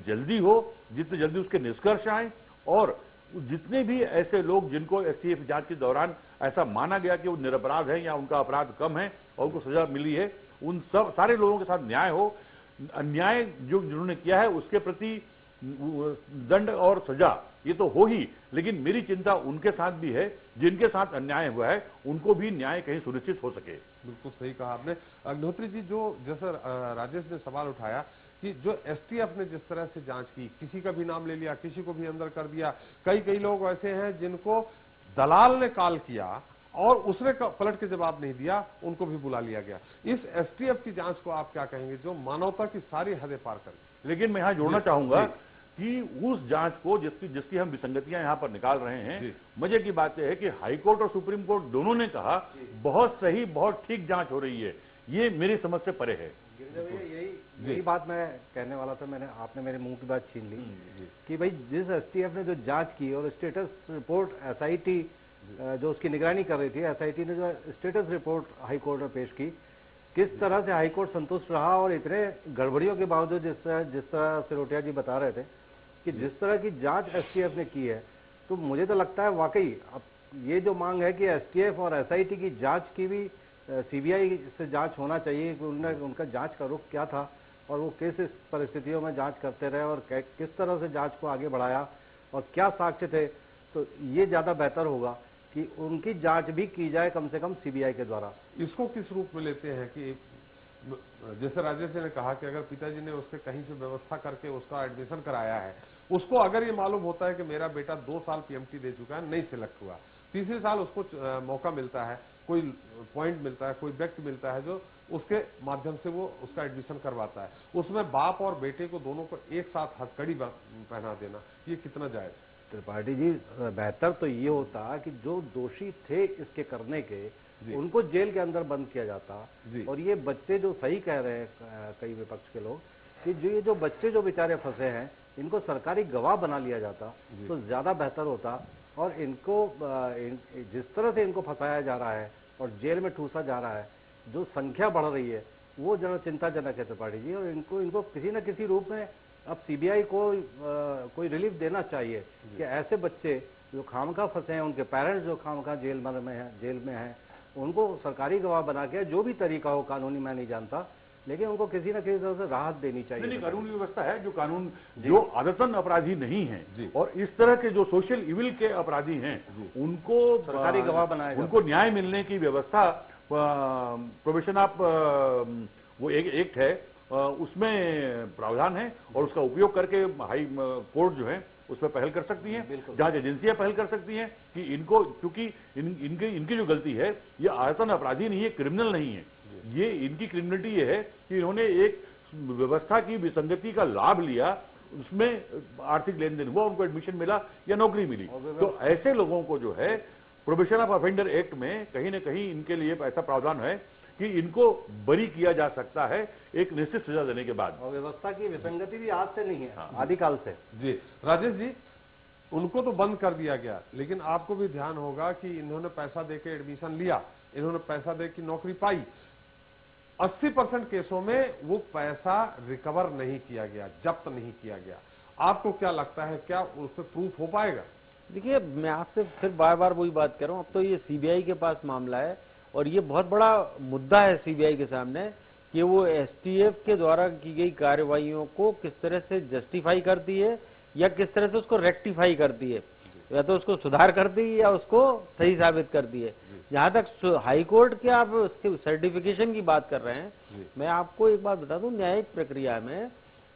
जल्दी उसके निष्कर्ष आए और जितने भी ऐसे लोग जिनको एसटीएफ जांच के दौरान ऐसा माना गया कि वो निरपराध है या उनका अपराध कम है और उनको सजा मिली है, उन सब सारे लोगों के साथ न्याय हो। अन्याय जो जिन्होंने किया है उसके प्रति दंड और सजा ये तो हो ही, लेकिन मेरी चिंता उनके साथ भी है जिनके साथ अन्याय हुआ है, उनको भी न्याय कहीं सुनिश्चित हो सके। बिल्कुल सही कहा आपने अग्निहोत्री जी। जो जैसे राजेश ने सवाल उठाया कि जो एसटीएफ ने जिस तरह से जांच की, किसी का भी नाम ले लिया, किसी को भी अंदर कर दिया, कई लोग ऐसे हैं जिनको दलाल ने कॉल किया और उसने पलट के जवाब नहीं दिया, उनको भी बुला लिया गया। इस एसटीएफ की जांच को आप क्या कहेंगे जो मानवता की सारी हदें पार करे? लेकिन मैं यहां जोड़ना चाहूंगा कि उस जांच को जिसकी हम विसंगतियां यहां पर निकाल रहे हैं, मजे की बात यह है कि हाईकोर्ट और सुप्रीम कोर्ट दोनों ने कहा बहुत सही, बहुत ठीक जांच हो रही है। ये मेरी समझ से परे है। यही बात मैं कहने वाला था, आपने मेरे मुंह की बात छीन ली कि भाई जिस एसटीएफ ने जो जांच की और स्टेटस रिपोर्ट एसआईटी जो उसकी निगरानी कर रही थी, एसआईटी ने जो स्टेटस रिपोर्ट हाईकोर्ट में पेश की, किस तरह से हाईकोर्ट संतुष्ट रहा और इतने गड़बड़ियों के बावजूद जिस तरह सिरोटिया जी बता रहे थे कि जिस तरह की जांच एसटीएफ ने की है, तो मुझे तो लगता है वाकई अब ये जो मांग है कि एसटीएफ और एसआईटी की जांच की भी सीबीआई से जांच होना चाहिए कि उनका जांच का रुख क्या था और वो किस परिस्थितियों में जांच करते रहे और किस तरह से जांच को आगे बढ़ाया और क्या साक्ष्य थे, तो ये ज्यादा बेहतर होगा कि उनकी जांच भी की जाए कम से कम सीबीआई के द्वारा। इसको किस रूप में लेते हैं कि जैसे राजेश जी ने कहा कि अगर पिताजी ने उसके कहीं से व्यवस्था करके उसका एडमिशन कराया है, उसको अगर ये मालूम होता है कि मेरा बेटा 2 साल पीएमटी दे चुका है, नहीं सिलेक्ट हुआ, तीसरे साल उसको मौका मिलता है, कोई पॉइंट मिलता है, कोई व्यक्ति मिलता है जो उसके माध्यम से वो उसका एडमिशन करवाता है, उसमें बाप और बेटे को दोनों को एक साथ हथकड़ी पहना देना, ये कितना जायज? त्रिपाठी जी, बेहतर तो ये होता कि जो दोषी थे इसके करने के उनको जेल के अंदर बंद किया जाता। और ये बच्चे जो सही कह रहे हैं कई विपक्ष के लोग कि ये जो बच्चे जो बेचारे फंसे हैं इनको सरकारी गवाह बना लिया जाता तो ज्यादा बेहतर होता। और इनको जिस तरह से इनको फंसाया जा रहा है और जेल में ठूसा जा रहा है, जो संख्या बढ़ रही है वो जरा चिंताजनक है त्रिपाठी जी। और इनको किसी न किसी रूप में अब सीबीआई को कोई रिलीफ देना चाहिए कि ऐसे बच्चे जो खामखा फंसे हैं, उनके पेरेंट्स जो खामखा जेल में हैं, उनको सरकारी गवाह बना के जो भी तरीका हो कानूनी, मैं नहीं जानता, लेकिन उनको किसी न किसी तरह से राहत देनी चाहिए। नहीं, कानूनी व्यवस्था है जो आदतन अपराधी नहीं है और इस तरह के जो सोशल इविल के अपराधी हैं उनको सरकारी गवाह बनाया, उनको न्याय मिलने की व्यवस्था प्रोविजन ऑफ वो एक एक्ट है उसमें प्रावधान है और उसका उपयोग करके हाई कोर्ट जो है उसमें पहल कर सकती हैं, जांच एजेंसियां पहल कर सकती हैं कि इनको, क्योंकि इनकी जो गलती है ये आयतन अपराधी नहीं है, क्रिमिनल नहीं है, ये इनकी क्रिमिनलिटी ये है कि इन्होंने एक व्यवस्था की विसंगति का लाभ लिया, उसमें आर्थिक लेन देन हुआ, उनको एडमिशन मिला या नौकरी मिली। तो ऐसे लोगों को जो है प्रोहिबिशन ऑफ ऑफेंडर एक्ट में कहीं ना कहीं इनके लिए ऐसा प्रावधान है कि इनको बरी किया जा सकता है एक निश्चित सजा देने के बाद। और व्यवस्था की विसंगति भी आज से नहीं है, आदिकाल से। जी राजेश जी, उनको तो बंद कर दिया गया, लेकिन आपको भी ध्यान होगा कि इन्होंने पैसा देके एडमिशन लिया, इन्होंने पैसा देके नौकरी पाई, 80% केसों में वो पैसा रिकवर नहीं किया गया, जब्त नहीं किया गया। आपको क्या लगता है, क्या उससे प्रूफ हो पाएगा? देखिए, मैं आपसे फिर बार बार वही बात कर रहा हूँ, अब तो ये सीबीआई के पास मामला है और ये बहुत बड़ा मुद्दा है सीबीआई के सामने कि वो एसटीएफ के द्वारा की गई कार्रवाइयों को किस तरह से जस्टिफाई करती है या किस तरह से उसको रेक्टिफाई करती है, या तो उसको सुधार करती है या उसको सही साबित करती है। जहां तक हाई कोर्ट के आप उसके सर्टिफिकेशन की बात कर रहे हैं, मैं आपको एक बात बता दूं, न्यायिक प्रक्रिया में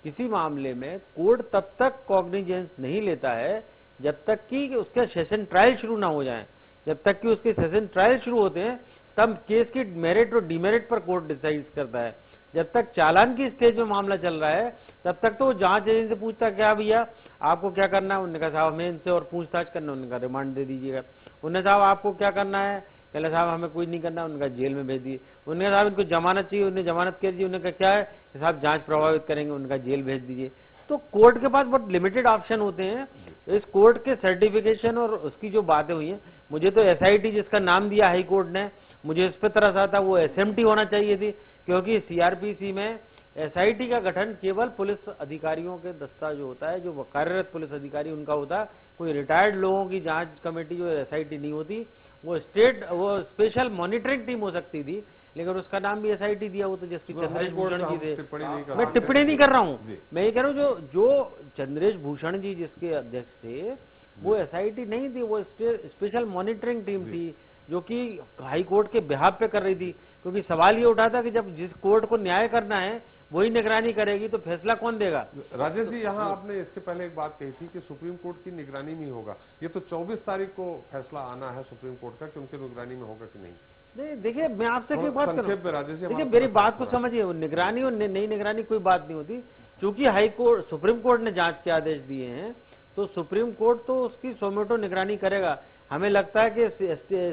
किसी मामले में कोर्ट तब तक कॉग्निजेंस नहीं लेता है जब तक कि उसका सेशन ट्रायल शुरू ना हो जाए। जब तक कि उसके सेशन ट्रायल शुरू होते हैं तब केस की मेरिट और डिमेरिट पर कोर्ट डिसाइड करता है। जब तक चालान की स्टेज में मामला चल रहा है तब तक तो जांच एजेंसी से पूछता क्या भैया आपको क्या करना है, उन्होंने कहा साहब हमें इनसे और पूछताछ करना, उन्होंने कहा रिमांड दे दीजिएगा। उन्होंने साहब आपको क्या करना है, कहले साहब हमें कुछ नहीं करना, उनका जेल में भेज दिए। उन्होंने कहा साहब इनको जमानत चाहिए, उन्हें जमानत कर दी। उन्होंने कहा क्या है, साहब जांच प्रभावित करेंगे, उनका जेल भेज दीजिए। तो कोर्ट के पास बहुत लिमिटेड ऑप्शन होते हैं। इस कोर्ट के सर्टिफिकेशन और उसकी जो बातें हुई हैं, मुझे तो एसआईटी जिसका नाम दिया हाई कोर्ट ने, मुझे इस पर तरस आता, वो एसएमटी होना चाहिए थी, क्योंकि सीआरपीसी में एसआईटी का गठन केवल पुलिस अधिकारियों के दस्ता जो होता है, जो कार्यरत पुलिस अधिकारी उनका होता है। कोई रिटायर्ड लोगों की जांच कमेटी जो एसआईटी नहीं होती, वो स्पेशल मॉनिटरिंग टीम हो सकती थी, लेकिन उसका नाम भी एसआईटी दिया। वो तो जस्टिस चंद्रेश भूषण जी थे। मैं टिप्पणी नहीं कर रहा हूँ, मैं ये कह रहा हूँ जो चंद्रेश भूषण जी जिसके अध्यक्ष थे, वो एसआईटी नहीं थी, वो स्पेशल मॉनिटरिंग टीम थी जो कि हाई कोर्ट के बिहाफ पे कर रही थी। क्योंकि सवाल ये उठा था कि जब जिस कोर्ट को न्याय करना है वही निगरानी करेगी तो फैसला कौन देगा। राजेश जी, यहाँ आपने इससे पहले एक बात कही थी कि सुप्रीम कोर्ट की निगरानी में होगा। ये तो 24 तारीख को फैसला आना है सुप्रीम कोर्ट का कि उनकी निगरानी में होगा कि नहीं। नहीं देखिए, मैं आपसे कोई बात कर रहा हूँ, देखिए मेरी बात को समझिए, निगरानी और नई निगरानी कोई बात नहीं होती। क्योंकि हाई कोर्ट सुप्रीम कोर्ट ने जांच के आदेश दिए हैं तो सुप्रीम कोर्ट तो उसकी सोमेटो निगरानी करेगा। हमें लगता है कि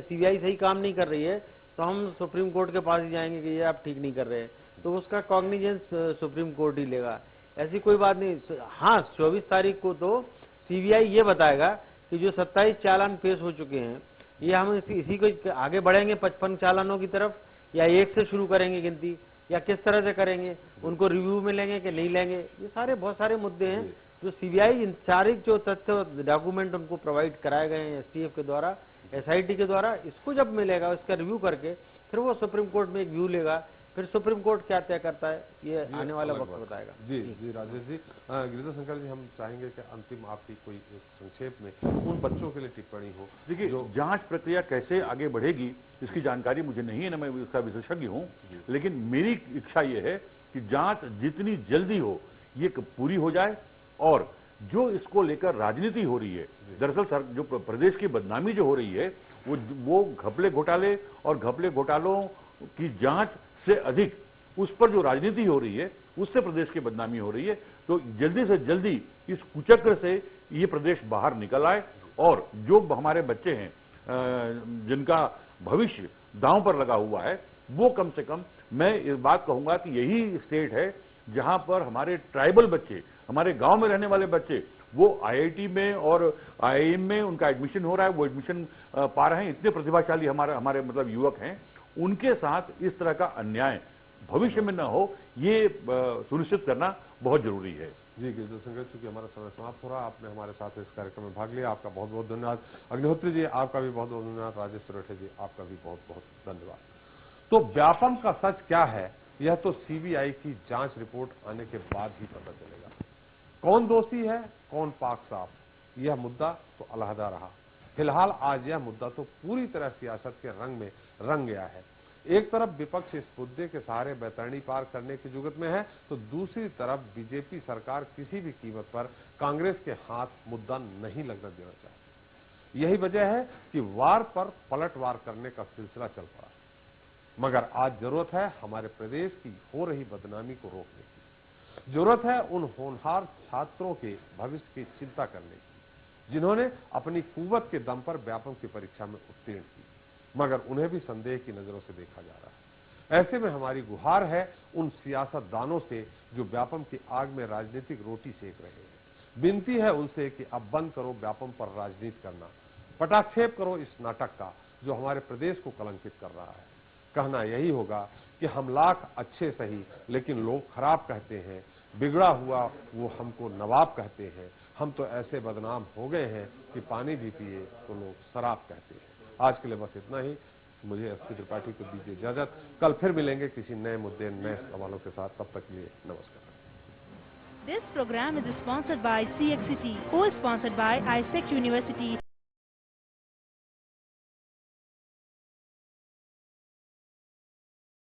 सीबीआई सही काम नहीं कर रही है तो हम सुप्रीम कोर्ट के पास ही जाएंगे कि ये आप ठीक नहीं कर रहे हैं, तो उसका कॉग्निजेंस सुप्रीम कोर्ट ही लेगा। ऐसी कोई बात नहीं। हाँ, 24 तारीख को तो सीबीआई ये बताएगा कि जो 27 चालान पेश हो चुके हैं, ये हम इसी को आगे बढ़ेंगे 55 चालानों की तरफ, या एक से शुरू करेंगे गिनती, या किस तरह से करेंगे, उनको रिव्यू में लेंगे कि नहीं लेंगे। ये सारे बहुत सारे मुद्दे हैं जो सीबीआई इन सारे जो तथ्य डॉक्यूमेंट उनको प्रोवाइड कराए गए हैं एसटीएफ के द्वारा, एसआईटी के द्वारा, इसको जब मिलेगा इसका रिव्यू करके फिर वो सुप्रीम कोर्ट में एक व्यू लेगा। फिर सुप्रीम कोर्ट क्या तय करता है ये आने वाला वक्त बताएगा। जी जी राजेश जी, गिरिधर शंकर जी, हम चाहेंगे कि अंतिम आपकी कोई संक्षेप में उन बच्चों के लिए टिप्पणी हो। देखिए, जांच प्रक्रिया कैसे आगे बढ़ेगी इसकी जानकारी मुझे नहीं है, ना मैं उसका विशेषज्ञ हूं, लेकिन मेरी इच्छा ये है कि जांच जितनी जल्दी हो ये पूरी हो जाए। और जो इसको लेकर राजनीति हो रही है, दरअसल जो प्रदेश की बदनामी जो हो रही है वो घपले घोटाले और घपले घोटालों की जांच से अधिक उस पर जो राजनीति हो रही है उससे प्रदेश की बदनामी हो रही है। तो जल्दी से जल्दी इस कुचक्र से ये प्रदेश बाहर निकल आए और जो हमारे बच्चे हैं जिनका भविष्य दांव पर लगा हुआ है, वो कम से कम मैं इस बात कहूंगा कि यही स्टेट है जहां पर हमारे ट्राइबल बच्चे, हमारे गांव में रहने वाले बच्चे, वो आईआईटी में और आईआईएम में उनका एडमिशन हो रहा है, वो एडमिशन पा रहे हैं। इतने प्रतिभाशाली हमारे मतलब युवक हैं, उनके साथ इस तरह का अन्याय भविष्य में न हो, ये सुनिश्चित करना बहुत जरूरी है। जी गिरिधर शंकर, चूंकि हमारा समय समाप्त हो रहा, आपने हमारे साथ इस कार्यक्रम में भाग लिया, आपका बहुत बहुत धन्यवाद। अग्निहोत्री जी, आपका भी बहुत बहुत धन्यवाद। राजेश त्रिवेठी जी, आपका भी बहुत बहुत धन्यवाद। तो व्यापम का सच क्या है, यह तो सीबीआई की जांच रिपोर्ट आने के बाद ही पता चलेगा। कौन दोषी है, कौन पाक साफ, यह मुद्दा तो अलहदा रहा। फिलहाल आज यह मुद्दा तो पूरी तरह सियासत के रंग में रंग गया है। एक तरफ विपक्ष इस मुद्दे के सहारे बैतरणी पार करने की जुगत में है, तो दूसरी तरफ बीजेपी सरकार किसी भी कीमत पर कांग्रेस के हाथ मुद्दा नहीं लगने देना चाहती। यही वजह है कि वार पर पलटवार करने का सिलसिला चल पड़ा। मगर आज जरूरत है हमारे प्रदेश की हो रही बदनामी को रोकने की। जरूरत है उन होनहार छात्रों के भविष्य की चिंता करने की जिन्होंने अपनी कुव्वत के दम पर व्यापम की परीक्षा में उत्तीर्ण की, मगर उन्हें भी संदेह की नजरों से देखा जा रहा है। ऐसे में हमारी गुहार है उन सियासतदानों से जो व्यापम की आग में राजनीतिक रोटी सेक रहे हैं। विनती है उनसे कि अब बंद करो व्यापम पर राजनीति करना, पटाक्षेप करो इस नाटक का जो हमारे प्रदेश को कलंकित कर रहा है। कहना यही होगा कि हम लाख अच्छे सही, लेकिन लोग खराब कहते हैं, बिगड़ा हुआ वो हमको नवाब कहते हैं। हम तो ऐसे बदनाम हो गए हैं कि पानी भी पिए तो लोग शराब कहते हैं। आज के लिए बस इतना ही। मुझे एसपी त्रिपाठी को दीजिए इजाजत। कल फिर मिलेंगे किसी नए मुद्दे, नए सवालों के साथ। तब तक के लिए नमस्कार। This program is sponsored by CXCT, co-sponsored by ISEC University